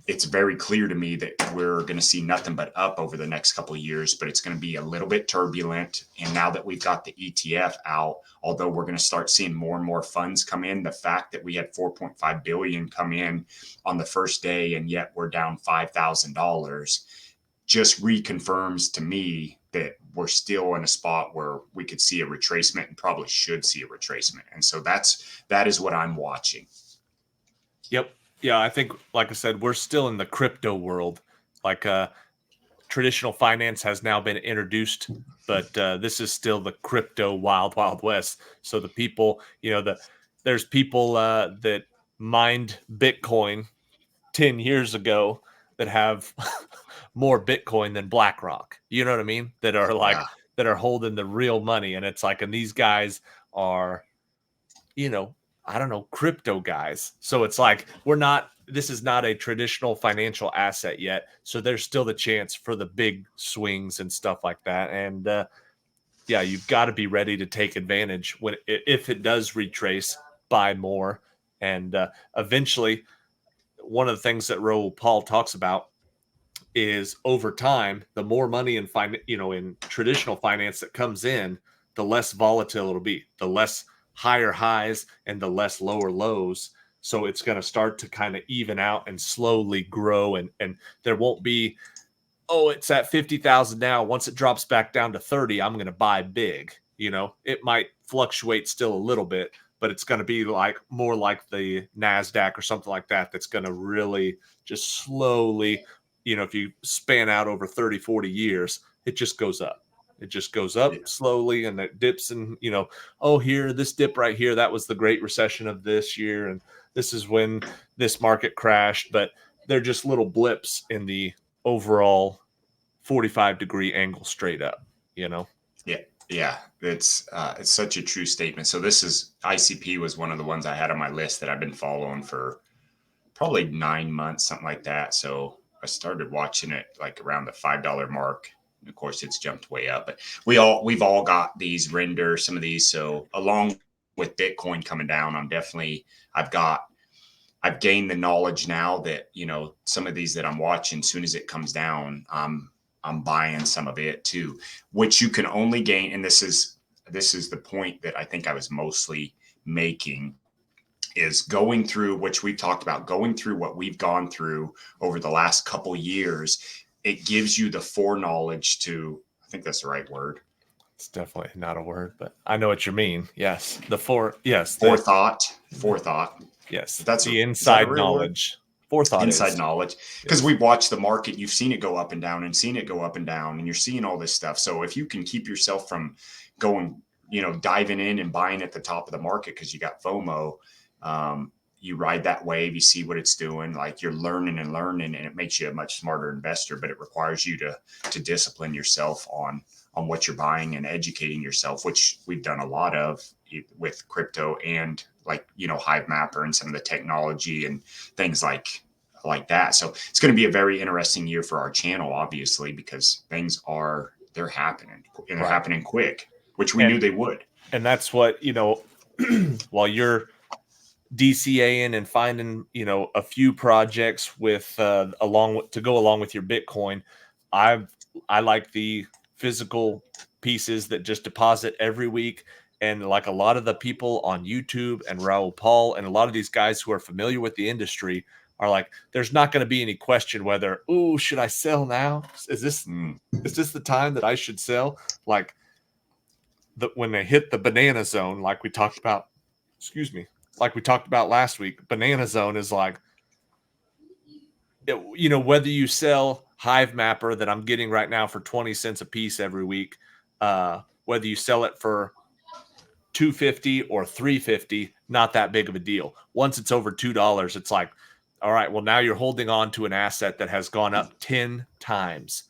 it's very clear to me that we're going to see nothing but up over the next couple of years, but it's going to be a little bit turbulent. And now that we've got the ETF out, although we're going to start seeing more and more funds come in, the fact that we had 4.5 billion come in on the first day, and yet we're down $5,000, just reconfirms to me that we're still in a spot where we could see a retracement, and probably should see a retracement. And so that is what I'm watching. Yep. Yeah, I think, like I said, we're still in the crypto world. Like traditional finance has now been introduced, but this is still the crypto wild, wild west. So the people, there's people that mined Bitcoin 10 years ago that have more Bitcoin than BlackRock. You know what I mean? That are that are holding the real money. And it's like, and these guys are, I don't know, crypto guys. So it's like, this is not a traditional financial asset yet. So there's still the chance for the big swings and stuff like that. And yeah, you've got to be ready to take advantage if it does retrace, buy more. And eventually, one of the things that Raoul Paul talks about is, over time, the more money in traditional finance that comes in, the less volatile it'll be, the less higher highs and the less lower lows. So it's going to start to kind of even out and slowly grow. And there won't be, it's at 50,000 now. Once it drops back down to 30, I'm going to buy big. It might fluctuate still a little bit, but it's going to be more like the NASDAQ or something like that. That's going to really just slowly, if you span out over 30, 40 years, it just goes up. It just goes up slowly, and it dips, and here, this dip right here, that was the Great Recession of this year, and this is when this market crashed. But they're just little blips in the overall 45-degree angle straight up. Yeah, it's such a true statement. So this is ICP was one of the ones I had on my list that I've been following for probably 9 months, something like that. So I started watching it like around the $5 mark. of course, it's jumped way up. But we've all got these render some of these. So along with Bitcoin coming down, I've gained the knowledge now that, some of these that I'm watching, as soon as it comes down, I'm buying some of it too, which you can only gain. And this is the point that I think I was mostly making, is going through, which we've talked about, going through what we've gone through over the last couple years. It gives you the foreknowledge to, I think that's the right word. It's definitely not a word, but I know what you mean. Yes. Forethought. Yes. That's the is that a inside real word? knowledge. Forethought Inside is. knowledge. Because we've watched the market, you've seen it go up and down and seen it go up and down, and you're seeing all this stuff. So if you can keep yourself from going, diving in and buying at the top of the market because you got FOMO, you ride that wave, you see what it's doing, like you're learning, and it makes you a much smarter investor. But it requires you to discipline yourself on what you're buying and educating yourself, which we've done a lot of with crypto and Hive Mapper and some of the technology and things like that. So it's going to be a very interesting year for our channel, obviously, because they're happening, and they're happening quick, which we knew they would. And that's what, while you're DCAing and finding, a few projects with to go along with your Bitcoin, I like the physical pieces that just deposit every week. And like a lot of the people on YouTube and Raul Paul and a lot of these guys who are familiar with the industry are like, there's not going to be any question whether, should I sell now? Is this the time that I should sell? Like when they hit the banana zone, like we talked about, last week, banana zone is like, whether you sell Hive Mapper that I'm getting right now for 20 cents a piece every week, whether you sell it for $2.50 or $3.50, not that big of a deal. Once it's over $2, it's like, all right, well, now you're holding on to an asset that has gone up 10 times.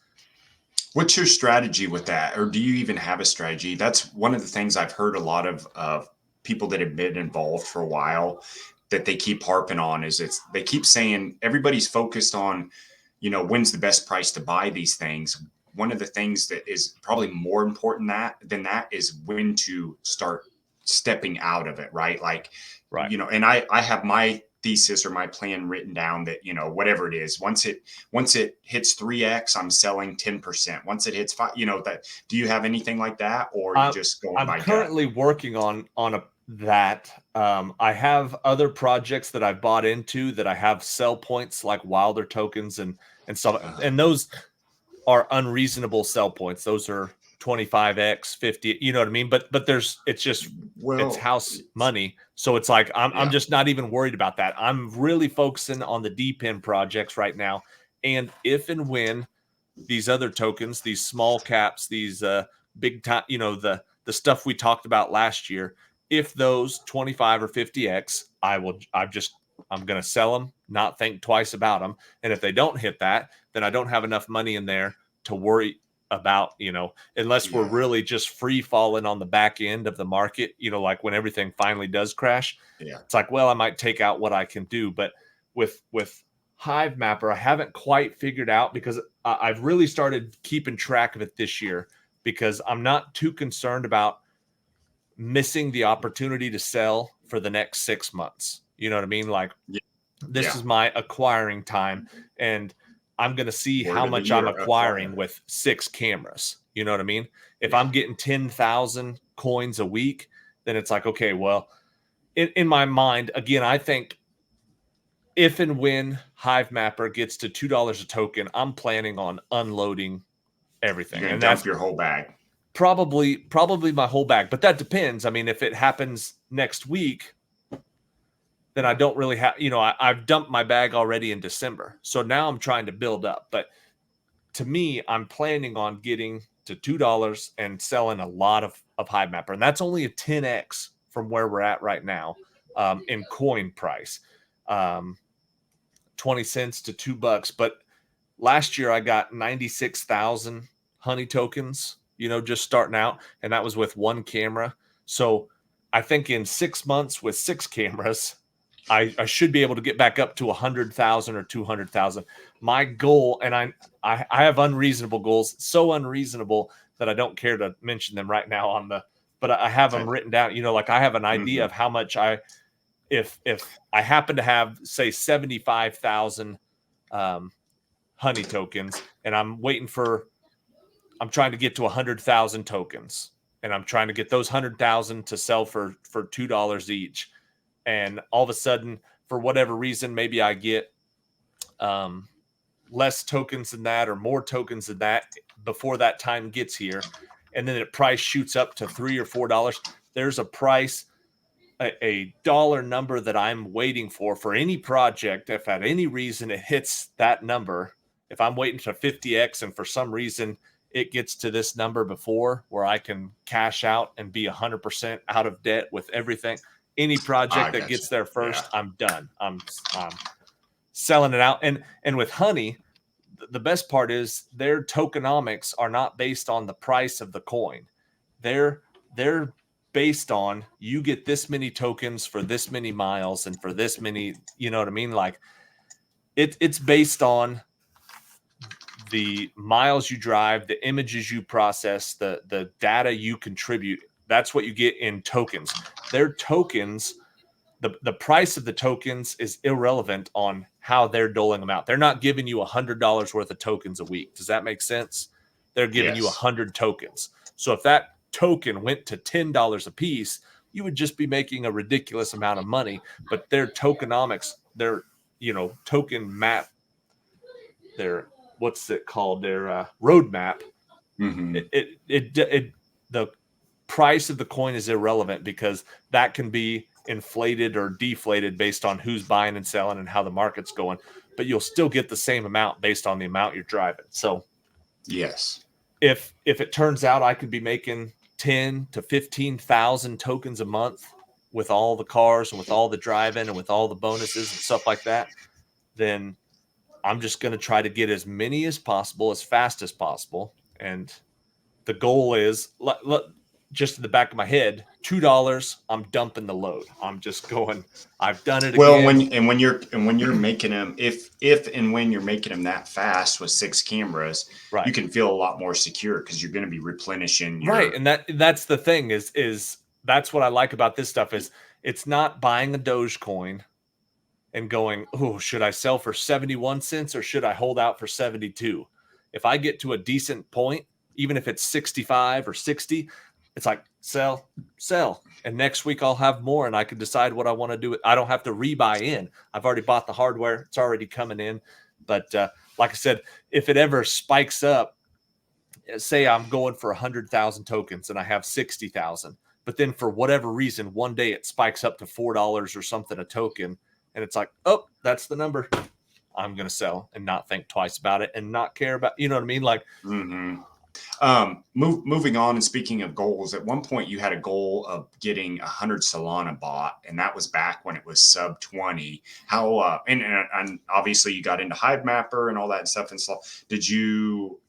What's your strategy with that? Or do you even have a strategy? That's one of the things I've heard a lot of people that have been involved for a while that they keep harping on, is they keep saying everybody's focused on, when's the best price to buy these things. One of the things that is probably more important than that is when to start stepping out of it, right? Like, right. And I have my thesis or my plan written down that, whatever it is, once it hits 3x, I'm selling 10%. Once it hits 5, that. Do you have anything like that, or are you just going by gut? I'm currently working on that. I have other projects that I've bought into that I have sell points like Wilder tokens and stuff, and those are unreasonable sell points. Those are 25x, 50. You know what I mean? But it's house money. So it's like I'm just not even worried about that. I'm really focusing on the DePIN projects right now. And if and when these other tokens, these small caps, these big time, the stuff we talked about last year, if those 25 or 50x, I'm going to sell them, not think twice about them. And if they don't hit that, then I don't have enough money in there to worry about, unless we're really just free falling on the back end of the market, like when everything finally does crash. It's like, well, I might take out what I can do. But with Hive Mapper, I haven't quite figured out, because I've really started keeping track of it this year, because I'm not too concerned about missing the opportunity to sell for the next 6 months. You know what I mean? Like, this is my acquiring time, and I'm going to see how much I'm acquiring with 6 cameras. You know what I mean? If I'm getting 10,000 coins a week, then it's like, okay, well, in my mind, again, I think if and when Hive Mapper gets to $2 a token, I'm planning on unloading everything. You're going to dump your whole bag. Probably my whole bag, but that depends. I mean, if it happens next week, then I don't really have, I've dumped my bag already in December. So now I'm trying to build up. But to me, I'm planning on getting to $2 and selling a lot of Hive Mapper. And that's only a 10x from where we're at right now in coin price. 20 cents to $2. But last year I got 96,000 honey tokens, just starting out. And that was with 1 camera. So I think in 6 months with 6 cameras, I should be able to get back up to 100,000 or 200,000. My goal, and I have unreasonable goals, so unreasonable that I don't care to mention them right now on the, but I have them written down. You know, like I have an idea of how much if I happen to have, say, 75,000 honey tokens, and I'm trying to get to 100,000 tokens, and I'm trying to get those 100,000 to sell for $2 each. And all of a sudden, for whatever reason, maybe I get less tokens than that or more tokens than that before that time gets here. And then the price shoots up to $3 or $4. There's a price, a dollar number that I'm waiting for any project. If at any reason it hits that number, if I'm waiting to 50x and for some reason it gets to this number before where I can cash out and be 100% out of debt with everything, any project that gets there first, I'm done. I'm selling it out. And with honey, the best part is their tokenomics are not based on the price of the coin. They're based on you get this many tokens for this many miles and for this many, you know what I mean? Like it's based on the miles you drive, the images you process, the data you contribute. That's what you get in tokens. Their tokens, the price of the tokens is irrelevant on how they're doling them out. They're not giving you $100 worth of tokens a week. Does that make sense? They're giving you 100 tokens. So if that token went to $10 a piece, you would just be making a ridiculous amount of money. But their tokenomics, their token map, their what's it called? Their roadmap. The price of the coin is irrelevant because that can be inflated or deflated based on who's buying and selling and how the market's going, but you'll still get the same amount based on the amount you're driving. So yes, if it turns out I could be making 10 to 15,000 tokens a month with all the cars and with all the driving and with all the bonuses and stuff like that, then I'm just going to try to get as many as possible, as fast as possible. And the goal is, just in the back of my head, $2, I'm dumping the load. I'm just going, I've done it well, again. when you're making them, if and when you're making them that fast with 6 cameras, right, you can feel a lot more secure because you're going to be replenishing your... right. And that's the thing is that's what I like about this stuff is it's not buying a Dogecoin and going, oh, should I sell for 71 cents or should I hold out for 72? If I get to a decent point, even if it's 65 or 60, it's like sell. And next week I'll have more and I can decide what I want to do. I don't have to rebuy in. I've already bought the hardware. It's already coming in. But like I said, if it ever spikes up, say I'm going for 100,000 tokens and I have 60,000, but then for whatever reason, one day it spikes up to $4 or something a token. And it's like, oh, that's the number. I'm going to sell and not think twice about it and not care about, you know what I mean? Like, moving on, and speaking of goals, at one point you had a goal of getting 100 Solana bought, and that was back when it was sub 20. How and obviously you got into Hive Mapper and all that stuff. And so did you?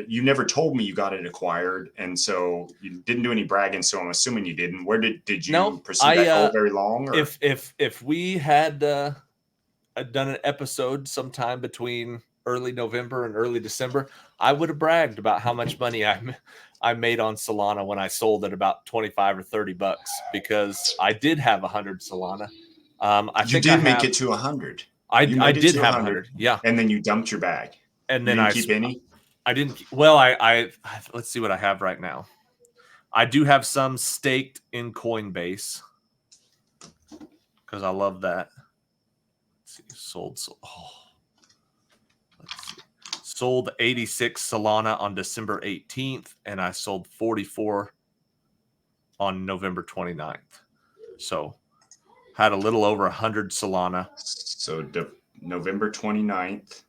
You never told me you got it acquired, and so you didn't do any bragging. So I'm assuming you didn't. Where did you pursue that goal very long? Or? If we had done an episode sometime between early November and early December, I would have bragged about how much money I made on Solana when I sold at about 25 or 30 bucks because I did have 100 Solana. You did make it to 100. I did have 100. Yeah, and then you dumped your bag. And then I keep any. I didn't. Well, I let's see what I have right now. I do have some staked in Coinbase because I love that. Let's see, sold 86 Solana on December 18th, and I sold 44 on November 29th. So had a little over 100 Solana. So November 29th.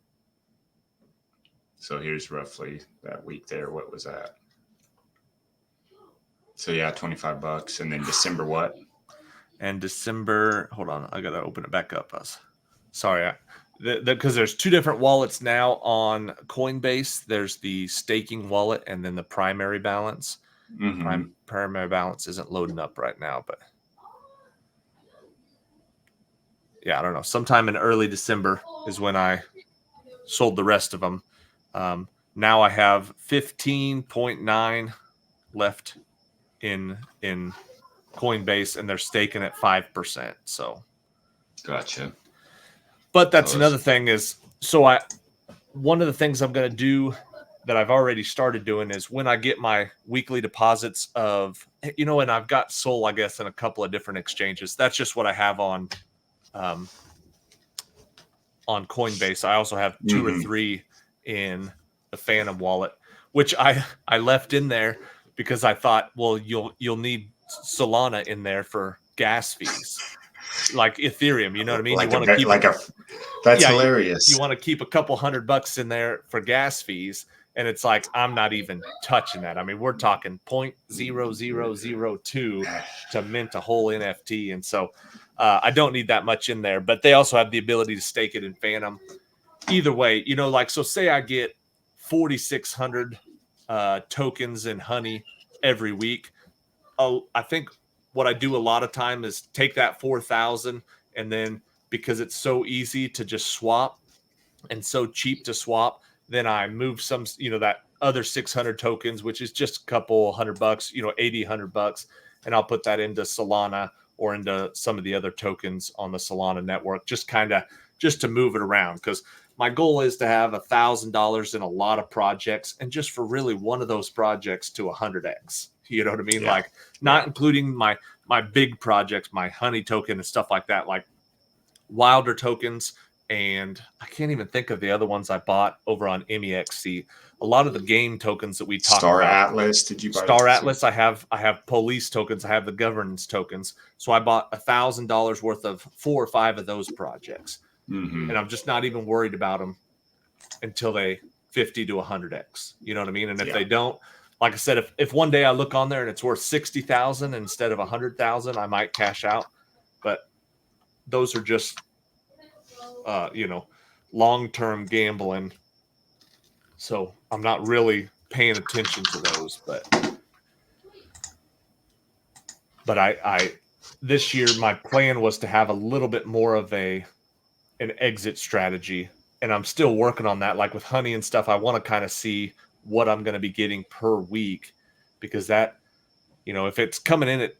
So here's roughly that week there. What was that? So yeah, 25 bucks. And then December what? And December, hold on, I got to open it back up. Sorry, because there's two different wallets now on Coinbase. There's the staking wallet and then the primary balance. Primary balance isn't loading up right now, but yeah, I don't know. Sometime in early December is when I sold the rest of them. Now I have 15.9 left in Coinbase, and they're staking at 5%. So, Gotcha. but that's another thing is, so one of the things I'm going to do that I've already started doing is when I get my weekly deposits of, and I've got Sol, I guess, in a couple of different exchanges. That's just what I have on Coinbase. I also have 2 or 3 in the Phantom wallet, which I left in there because I thought, well, you'll need Solana in there for gas fees, like Ethereum. You know what I mean? Like you want to keep that's hilarious. You want to keep a couple $100 in there for gas fees, and it's like I'm not even touching that. I mean, we're talking 0.0002 to mint a whole NFT, and so I don't need that much in there. But they also have the ability to stake it in Phantom. Either way, so say I get 4,600 tokens in Honey every week. I think what I do a lot of time is take that 4,000, and then because it's so easy to just swap and so cheap to swap, then I move some, that other 600 tokens, which is just a couple $100, 80, $100, and I'll put that into Solana or into some of the other tokens on the Solana network, just to move it around. Because my goal is to have $1,000 in a lot of projects, and just for really one of those projects to 100x. You know what I mean? Yeah. Like not including my big projects, my Honey token and stuff like that, like Wilder tokens. And I can't even think of the other ones I bought over on MEXC. A lot of the game tokens that we talked about. Star Atlas, did you buy? Star Atlas, I have police tokens, I have the governance tokens. So I bought $1,000 worth of 4 or 5 of those projects. And I'm just not even worried about them until they 50 to 100x. You know what I mean? And if they don't, like I said, if one day I look on there and it's worth 60,000 instead of 100,000, I might cash out. But those are just long-term gambling. So I'm not really paying attention to those, but I this year my plan was to have a little bit more of an exit strategy, and I'm still working on that. Like with Honey and stuff, I want to kind of see what I'm going to be getting per week, because that, if it's coming in at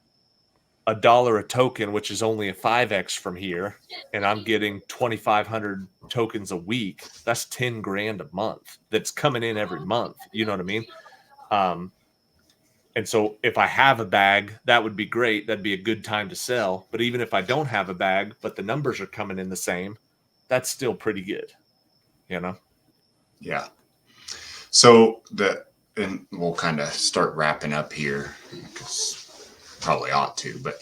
$1 a token, which is only a 5x from here, and I'm getting 2,500 tokens a week, that's 10 grand a month that's coming in every month. You know what I mean? And so if I have a bag, that would be great. That'd be a good time to sell. But even if I don't have a bag, but the numbers are coming in the same, that's still pretty good. Yeah. So and we'll kind of start wrapping up here, because probably ought to, but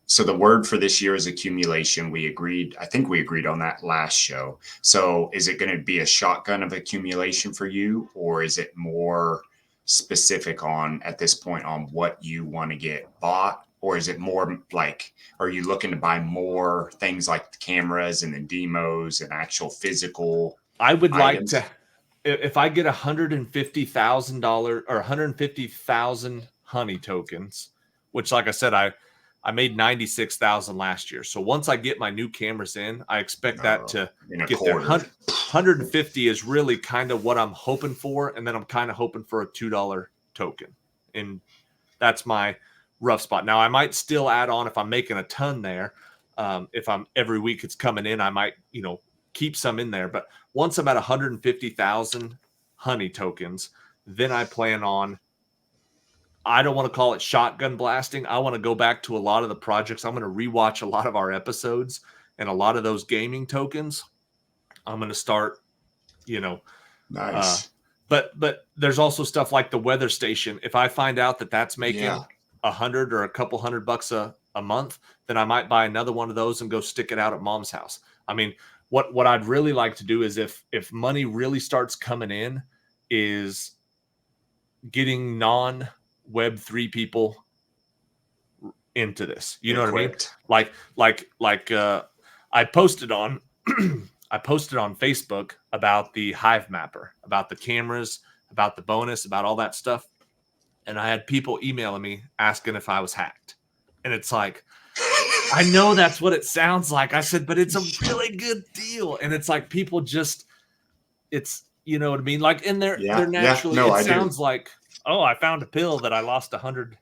so the word for this year is accumulation. I think we agreed on that last show. So is it going to be a shotgun of accumulation for you, or is it more specific at this point on what you want to get bought? Or is it more like, are you looking to buy more things like the cameras and the demos and actual physical I would items? like to, if I get $150,000 or 150,000 Honey tokens, which, like I said, I made 96,000 last year. So once I get my new cameras in, I expect that to get there. 150 is really kind of what I'm hoping for. And then I'm kind of hoping for a $2 token. And that's my rough spot. Now I might still add on if I'm making a ton there. If I'm every week it's coming in, I might, keep some in there. But once I'm at 150,000 Honey tokens, then I plan on, I don't want to call it shotgun blasting. I want to go back to a lot of the projects. I'm going to rewatch a lot of our episodes, and a lot of those gaming tokens I'm going to start, Nice. But there's also stuff like the weather station. If I find out that that's making $100 or a couple $100 a month, then I might buy another one of those and go stick it out at mom's house. I mean, what I'd really like to do is if money really starts coming in, is getting non-Web3 people into this. You know what I mean? Like I posted on Facebook about the Hive Mapper, about the cameras, about the bonus, about all that stuff. And I had people emailing me asking if I was hacked. And it's like, I know that's what it sounds like. I said, but it's a really good deal. And it's like people just, it's, you know what I mean? Like, and they're Yeah, yeah. naturally, No, it I do. sounds like, oh, I found a pill that I lost $100,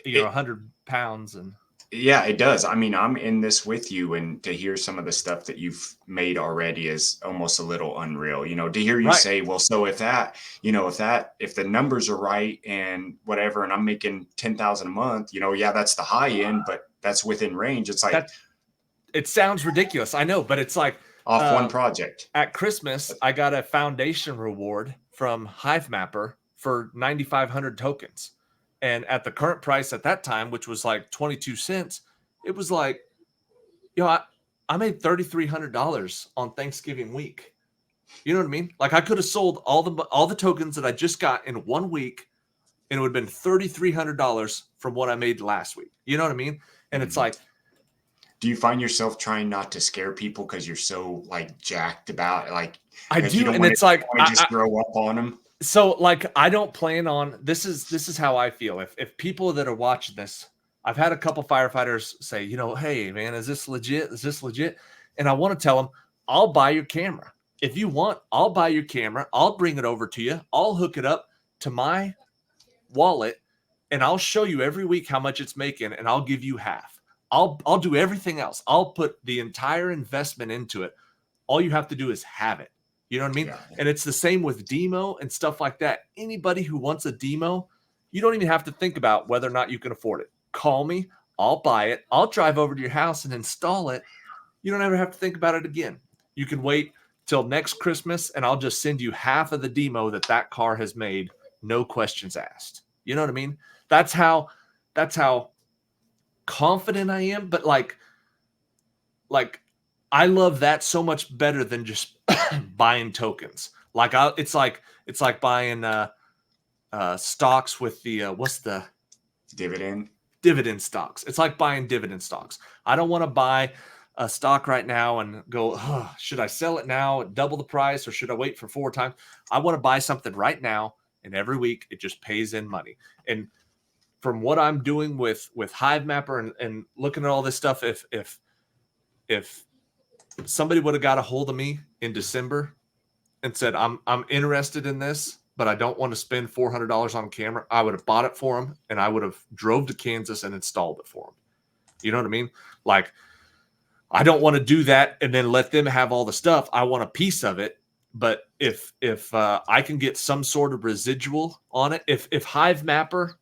It, 100 pounds. And Yeah, it does. I mean, I'm in this with you, and to hear some of the stuff that you've made already is almost a little unreal. To hear you right. say, well, so if the numbers are right and whatever, and I'm making 10,000 a month, yeah, that's the high end, but that's within range. It's like That it sounds ridiculous. I know, but it's like, off one um, project. at Christmas, I got a foundation reward from Hivemapper for 9,500 tokens. And at the current price at that time, which was like 22 cents, it was like, I made $3,300 on Thanksgiving week. You know what I mean? Like I could have sold all the tokens that I just got in 1 week, and it would have been $3,300 from what I made last week. You know what I mean? And it's Mhm. like, Do you find yourself trying not to scare people because you're so like jacked about it? I Like you do, don't and want it's like, to just throw up on them? so like I don't plan on this is how I feel. If people that are watching this, I've had a couple firefighters say, hey man, is this legit? Is this legit? And I want to tell them, I'll buy your camera. If you want, I'll buy your camera. I'll bring it over to you. I'll hook it up to my wallet and I'll show you every week how much it's making and I'll give you half. I'll do everything else. I'll put the entire investment into it. All you have to do is have it. You know what I mean? Yeah. And it's the same with demo and stuff like that. Anybody who wants a demo, you don't even have to think about whether or not you can afford it. Call me, I'll buy it. I'll drive over to your house and install it. You don't ever have to think about it again. You can wait till next Christmas and I'll just send you half of the demo that car has made, no questions asked. You know what I mean? That's how confident I am, but like I love that so much better than just buying tokens. It's like buying stocks with the what's the Dividend. dividend stocks. It's like buying dividend stocks. I don't want to buy a stock right now and go, should I sell it now at double the price or should I wait for 4 times? I want to buy something right now, and every week it just pays in money. And from what I'm doing with Hivemapper and looking at all this stuff, if somebody would have got a hold of me in December and said, I'm interested in this, but I don't want to spend $400 on camera, I would have bought it for them and I would have drove to Kansas and installed it for them. You know what I mean? Like, I don't want to do that and then let them have all the stuff. I want a piece of it. But if I can get some sort of residual on it, if Hivemapper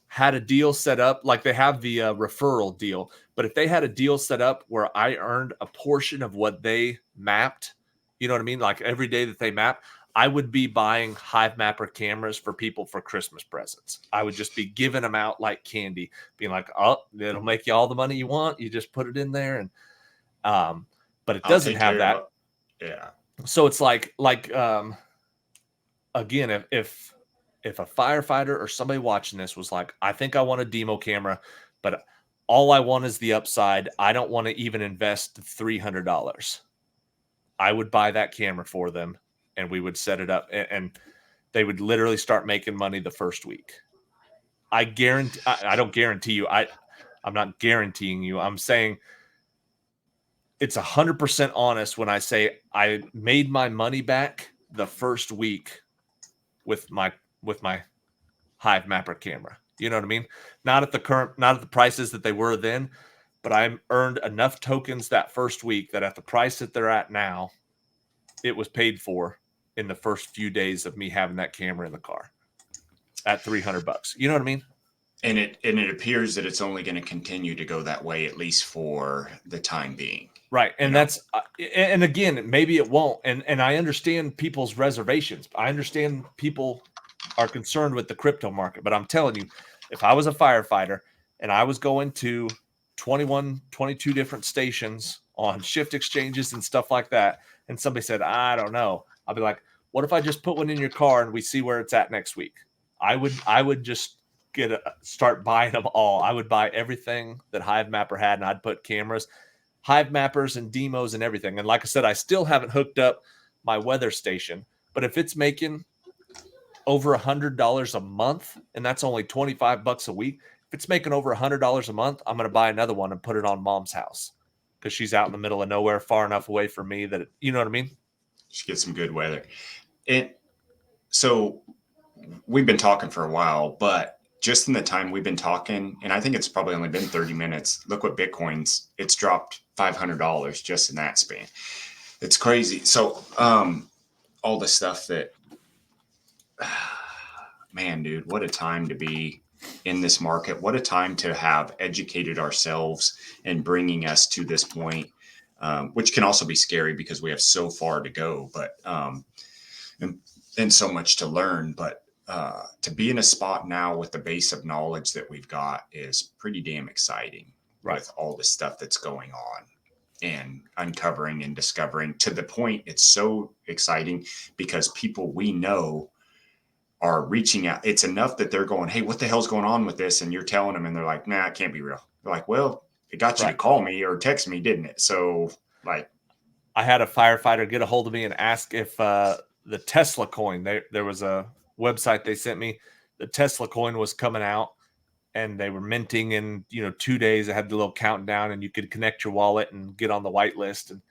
had a deal set up, like they have the referral deal, but if they had a deal set up where I earned a portion of what they mapped, you know what I mean? Like every day that they map, I would be buying Hivemapper cameras for people for Christmas presents. I would just be giving them out like candy, being like, oh, it'll make you all the money you want. You just put it in there. And, but it I'll doesn't take have care that. of it. Yeah. So it's like, again, if a firefighter or somebody watching this was like, I think I want a demo camera, but all I want is the upside. I don't want to even invest $300. I would buy that camera for them and we would set it up and they would literally start making money the first week. I guarantee, I don't guarantee you. I'm not guaranteeing you. I'm saying it's 100% honest when I say I made my money back the first week with my Hivemapper camera. You know what I mean? Not at the prices that they were then, but I earned enough tokens that first week that at the price that they're at now, it was paid for in the first few days of me having that camera in the car at $300. You know what I mean? And it appears that it's only going to continue to go that way, at least for the time being. Right. And and again, maybe it won't. And I understand people's reservations. I understand people are concerned with the crypto market, but I'm telling you, if I was a firefighter and I was going to 21, 22 different stations on shift exchanges and stuff like that, and somebody said, I don't know, I'll be like, what if I just put one in your car and we see where it's at next week? I would just start buying them all. I would buy everything that Hivemapper had and I'd put cameras, Hivemappers and demos and everything. And like I said, I still haven't hooked up my weather station, but if it's making over $100 a month and that's only $25 a week, if it's making over $100 a month. I'm going to buy another one and put it on mom's house because she's out in the middle of nowhere, far enough away from me that, you know what I mean? She gets some good weather. So we've been talking for a while, but just in the time we've been talking, and I think it's probably only been 30 minutes, look what it's dropped $500 just in that span. It's crazy. So, all the stuff that, man, dude, what a time to be in this market. What a time to have educated ourselves and bringing us to this point, which can also be scary because we have so far to go, but, and so much to learn. But to be in a spot now with the base of knowledge that we've got is pretty damn exciting, right, with all the stuff that's going on and uncovering and discovering, to the point it's so exciting because people we know are reaching out. It's enough that they're going, hey, what the hell's going on with this? And you're telling them and they're like, nah, it can't be real. They're like, well, it got you to call me or text me, didn't it? So like, I had a firefighter get a hold of me and ask if the Tesla coin, there was a website they sent me, the Tesla coin was coming out and they were minting in, 2 days. It had the little countdown and you could connect your wallet and get on the whitelist. And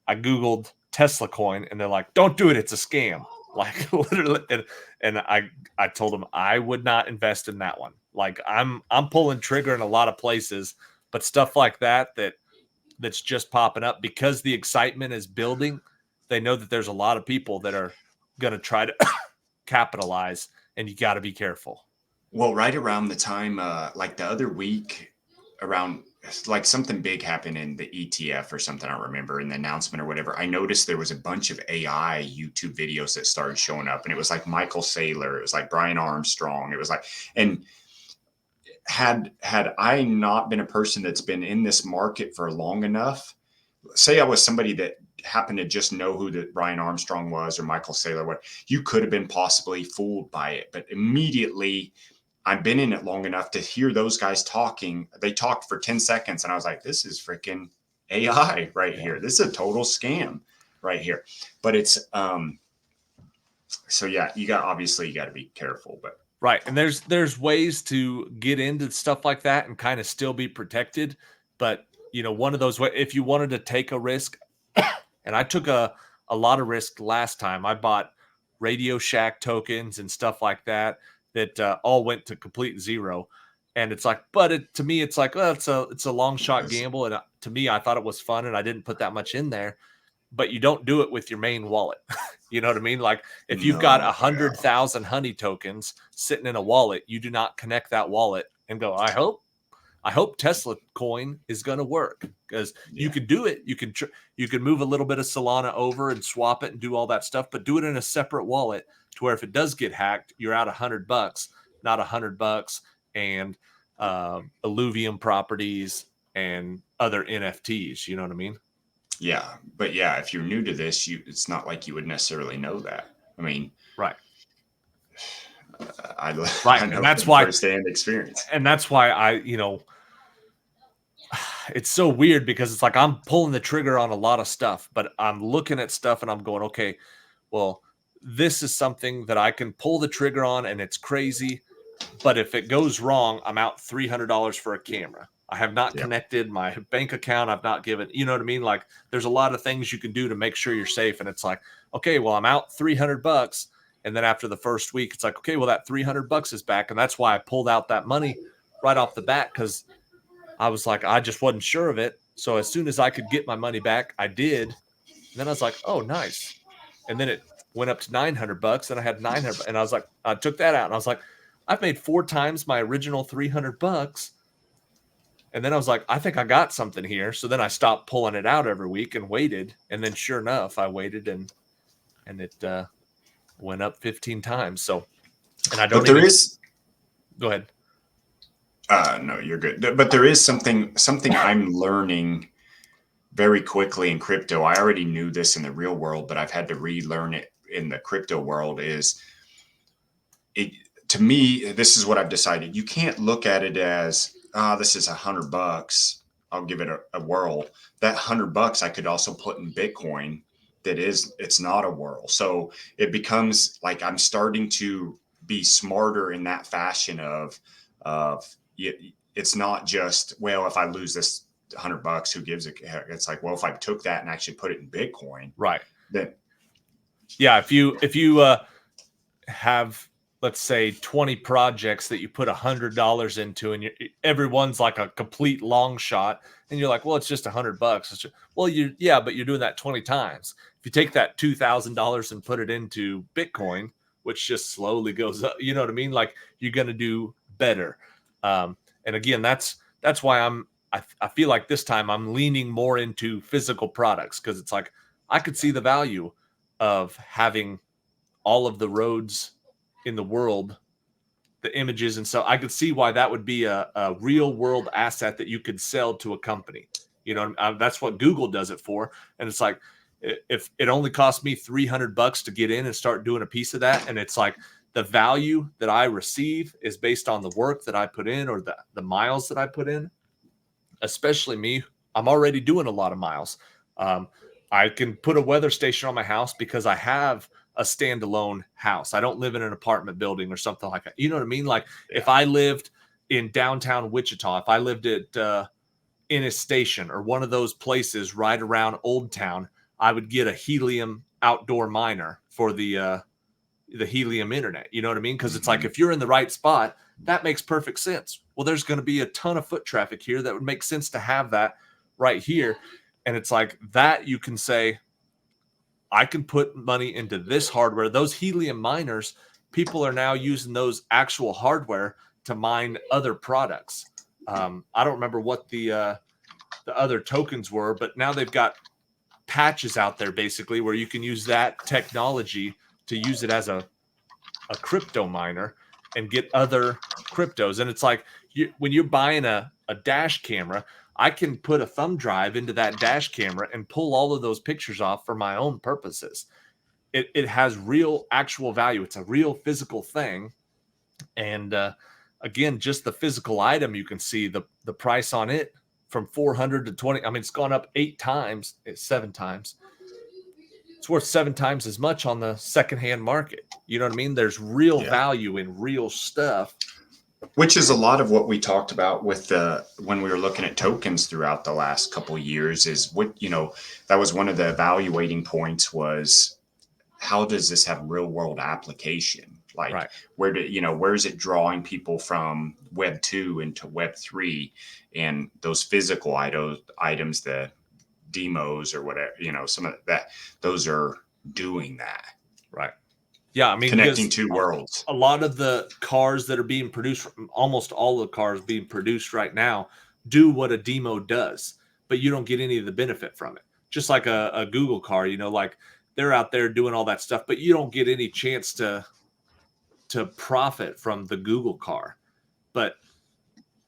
I Googled Tesla coin and they're like, don't do it. It's a scam. Like literally. And I told them I would not invest in that one. Like I'm pulling trigger in a lot of places, but stuff like that's just popping up because the excitement is building. They know that there's a lot of people that are going to try to capitalize, and you got to be careful. Well, right around the time, like the other week, around like something big happened in the ETF or something, I don't remember, in the announcement or whatever. I noticed there was a bunch of AI YouTube videos that started showing up, and it was like Michael Saylor, it was like Brian Armstrong, it was like, and had I not been a person that's been in this market for long enough, say I was somebody that happened to just know who the Brian Armstrong was or Michael Saylor, what, you could have been possibly fooled by it. But immediately, I've been in it long enough to hear those guys talking. They talked for 10 seconds and I was like, this is freaking AI right here. This is a total scam right here. But it's, so yeah, you got to be careful, but. Right. And there's ways to get into stuff like that and kind of still be protected. But, one of those ways, if you wanted to take a risk, and I took a lot of risk last time, I bought Radio Shack tokens and stuff like that all went to complete zero. And it's like, but to me, it's like, well, it's a long shot gamble. And to me, I thought it was fun and I didn't put that much in there. But you don't do it with your main wallet. You know what I mean? Like if you've got 100,000 honey tokens sitting in a wallet, you do not connect that wallet and go, I hope Tesla coin is going to work, because you can do it. You can move a little bit of Solana over and swap it and do all that stuff, but do it in a separate wallet to where if it does get hacked, you're out $100, not $100 and Illuvium properties and other NFTs. You know what I mean? Yeah. But yeah, if you're new to this, it's not like you would necessarily know that. I mean, right. I know and that's why firsthand experience. And that's why it's so weird because it's like I'm pulling the trigger on a lot of stuff, but I'm looking at stuff and I'm going, okay, well, this is something that I can pull the trigger on and it's crazy. But if it goes wrong, I'm out $300 for a camera. I have not connected my bank account. I've not given, you know what I mean? Like there's a lot of things you can do to make sure you're safe. And it's like, okay, well, I'm out $300. And then after the first week, it's like, okay, well, that $300 is back. And that's why I pulled out that money right off the bat, because I was like, I just wasn't sure of it. So as soon as I could get my money back, I did. And then I was like, oh, nice. And then it went up to $900 and I had 900. And I was like, I took that out and I was like, I've made 4 times my original $300. And then I was like, I think I got something here. So then I stopped pulling it out every week and waited. And then sure enough, I waited and it went up 15 times. So, and I don't go ahead. No, you're good. But there is something I'm learning very quickly in crypto. I already knew this in the real world, but I've had to relearn it in the crypto world. To me, this is what I've decided. You can't look at it as, this is $100. I'll give it a whirl. That $100 I could also put in Bitcoin. It's not a whirl. So it becomes like I'm starting to be smarter in that fashion of it's not just, well, if I lose this $100, who gives a heck? It's like, well, if I took that and actually put it in Bitcoin, Right. then Yeah. If you have, let's say, 20 projects that you put $100 into, and everyone's like a complete long shot, and you're like, well, it's just $100. Well, but you're doing that 20 times. If you take that $2,000 and put it into Bitcoin, which just slowly goes up, you know what I mean? Like, you're going to do better. And again, that's why I feel like this time I'm leaning more into physical products, because it's like I could see the value of having all of the roads in the world, the images. And so I could see why that would be a real world asset that you could sell to a company. You know, that's what Google does it for. And it's like, if it only cost me $300 to get in and start doing a piece of that, and it's like the value that I receive is based on the work that I put in, or the miles that I put in, especially me, I'm already doing a lot of miles. I can put a weather station on my house because I have a standalone house. I don't live in an apartment building or something like that. You know what I mean? Like, if I lived in downtown Wichita, if I lived at Ennis Station or one of those places right around Old Town, I would get a helium outdoor miner for the helium internet. You know what I mean? Because it's like, if you're in the right spot, that makes perfect sense. Well, there's going to be a ton of foot traffic here that would make sense to have that right here. And it's like that you can say, I can put money into this hardware. Those helium miners, people are now using those actual hardware to mine other products. I don't remember what the other tokens were, but now they've got patches out there basically where you can use that technology to use it as a crypto miner and get other cryptos. And it's like, when you're buying a dash camera, I can put a thumb drive into that dash camera and pull all of those pictures off for my own purposes. It has real actual value. It's a real physical thing. And again, just the physical item, you can see the price on it from 400 to 20. I mean, it's gone up 7 times. It's worth 7 times as much on the secondhand market. You know what I mean? There's real value in real stuff. Which is a lot of what we talked about with when we were looking at tokens throughout the last couple of years, is what, that was one of the evaluating points, was how does this have real world application? Like, where is it drawing people from Web 2 into Web 3, and those physical items, the demos or whatever, some of that, those are doing that. Right. Yeah, I mean, connecting two worlds. A lot of the cars that are being produced, almost all the cars being produced right now, do what a demo does, but you don't get any of the benefit from it. Just like a Google car, like they're out there doing all that stuff, but you don't get any chance to profit from the Google car. But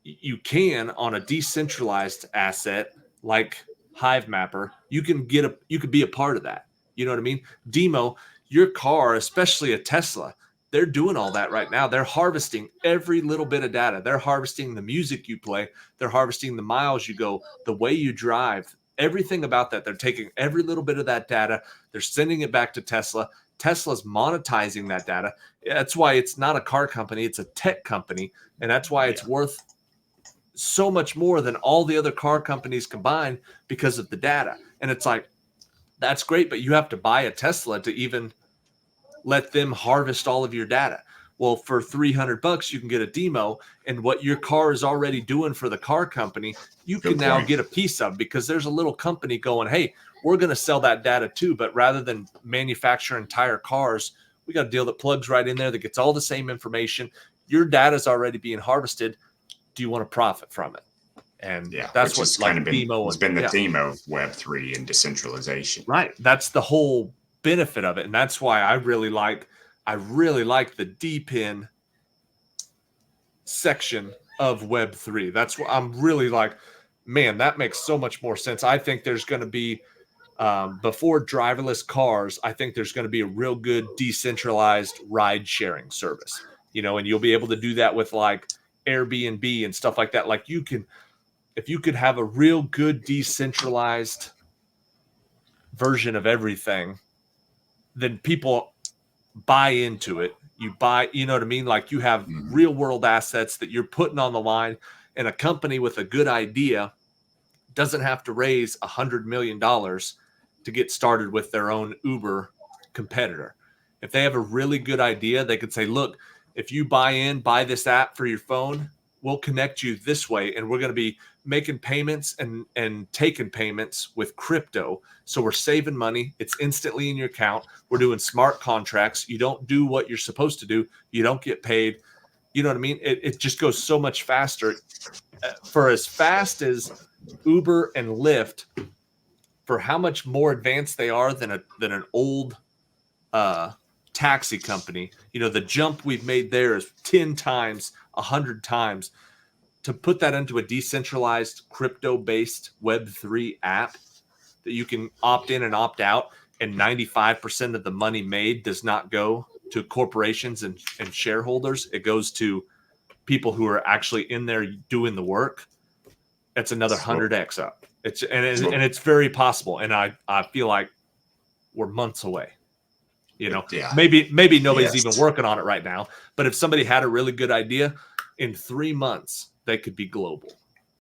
you can on a decentralized asset like Hive Mapper. You could be a part of that. You know what I mean? Demo, your car, especially a Tesla, they're doing all that right now. They're harvesting every little bit of data. They're harvesting the music you play. They're harvesting the miles you go, the way you drive, everything about that. They're taking every little bit of that data. They're sending it back to Tesla. Tesla's monetizing that data. That's why it's not a car company. It's a tech company. And that's why it's worth so much more than all the other car companies combined, because of the data. And it's like, that's great, but you have to buy a Tesla to even let them harvest all of your data. Well, for $300, you can get a demo, and what your car is already doing for the car company, you can now get a piece of, because there's a little company going, hey, we're going to sell that data too, but rather than manufacture entire cars, we got a deal that plugs right in there that gets all the same information. Your data is already being harvested. Do you want to profit from it? And that's what's kind of been the theme of Web3 and decentralization. Right. That's the whole benefit of it. And that's why I really like the DePIN section of Web3. That's what I'm really like, man, that makes so much more sense. I think there's going to be, before driverless cars, I think there's going to be a real good decentralized ride sharing service, and you'll be able to do that with like Airbnb and stuff like that. Like, if you could have a real good decentralized version of everything, then people buy into it. you buy, you know what I mean? Like you have real world assets that you're putting on the line, and a company with a good idea doesn't have to raise $100 million to get started with their own Uber competitor. If they have a really good idea, they could say, look, if you buy this app for your phone, we'll connect you this way, and we're going to be making payments and taking payments with crypto. So we're saving money. It's instantly in your account. We're doing smart contracts. You don't do what you're supposed to do. You don't get paid. You know what I mean? It just goes so much faster. For as fast as Uber and Lyft, for how much more advanced they are than an old taxi company, you know, the jump we've made there is 10 times, 100 times. To put that into a decentralized crypto-based Web3 app that you can opt in and opt out, and 95% of the money made does not go to corporations and shareholders. It goes to people who are actually in there doing the work. That's another 100x up. It's very possible, and I feel like we're months away. You know, maybe nobody's even working on it right now, but if somebody had a really good idea, in 3 months they could be global.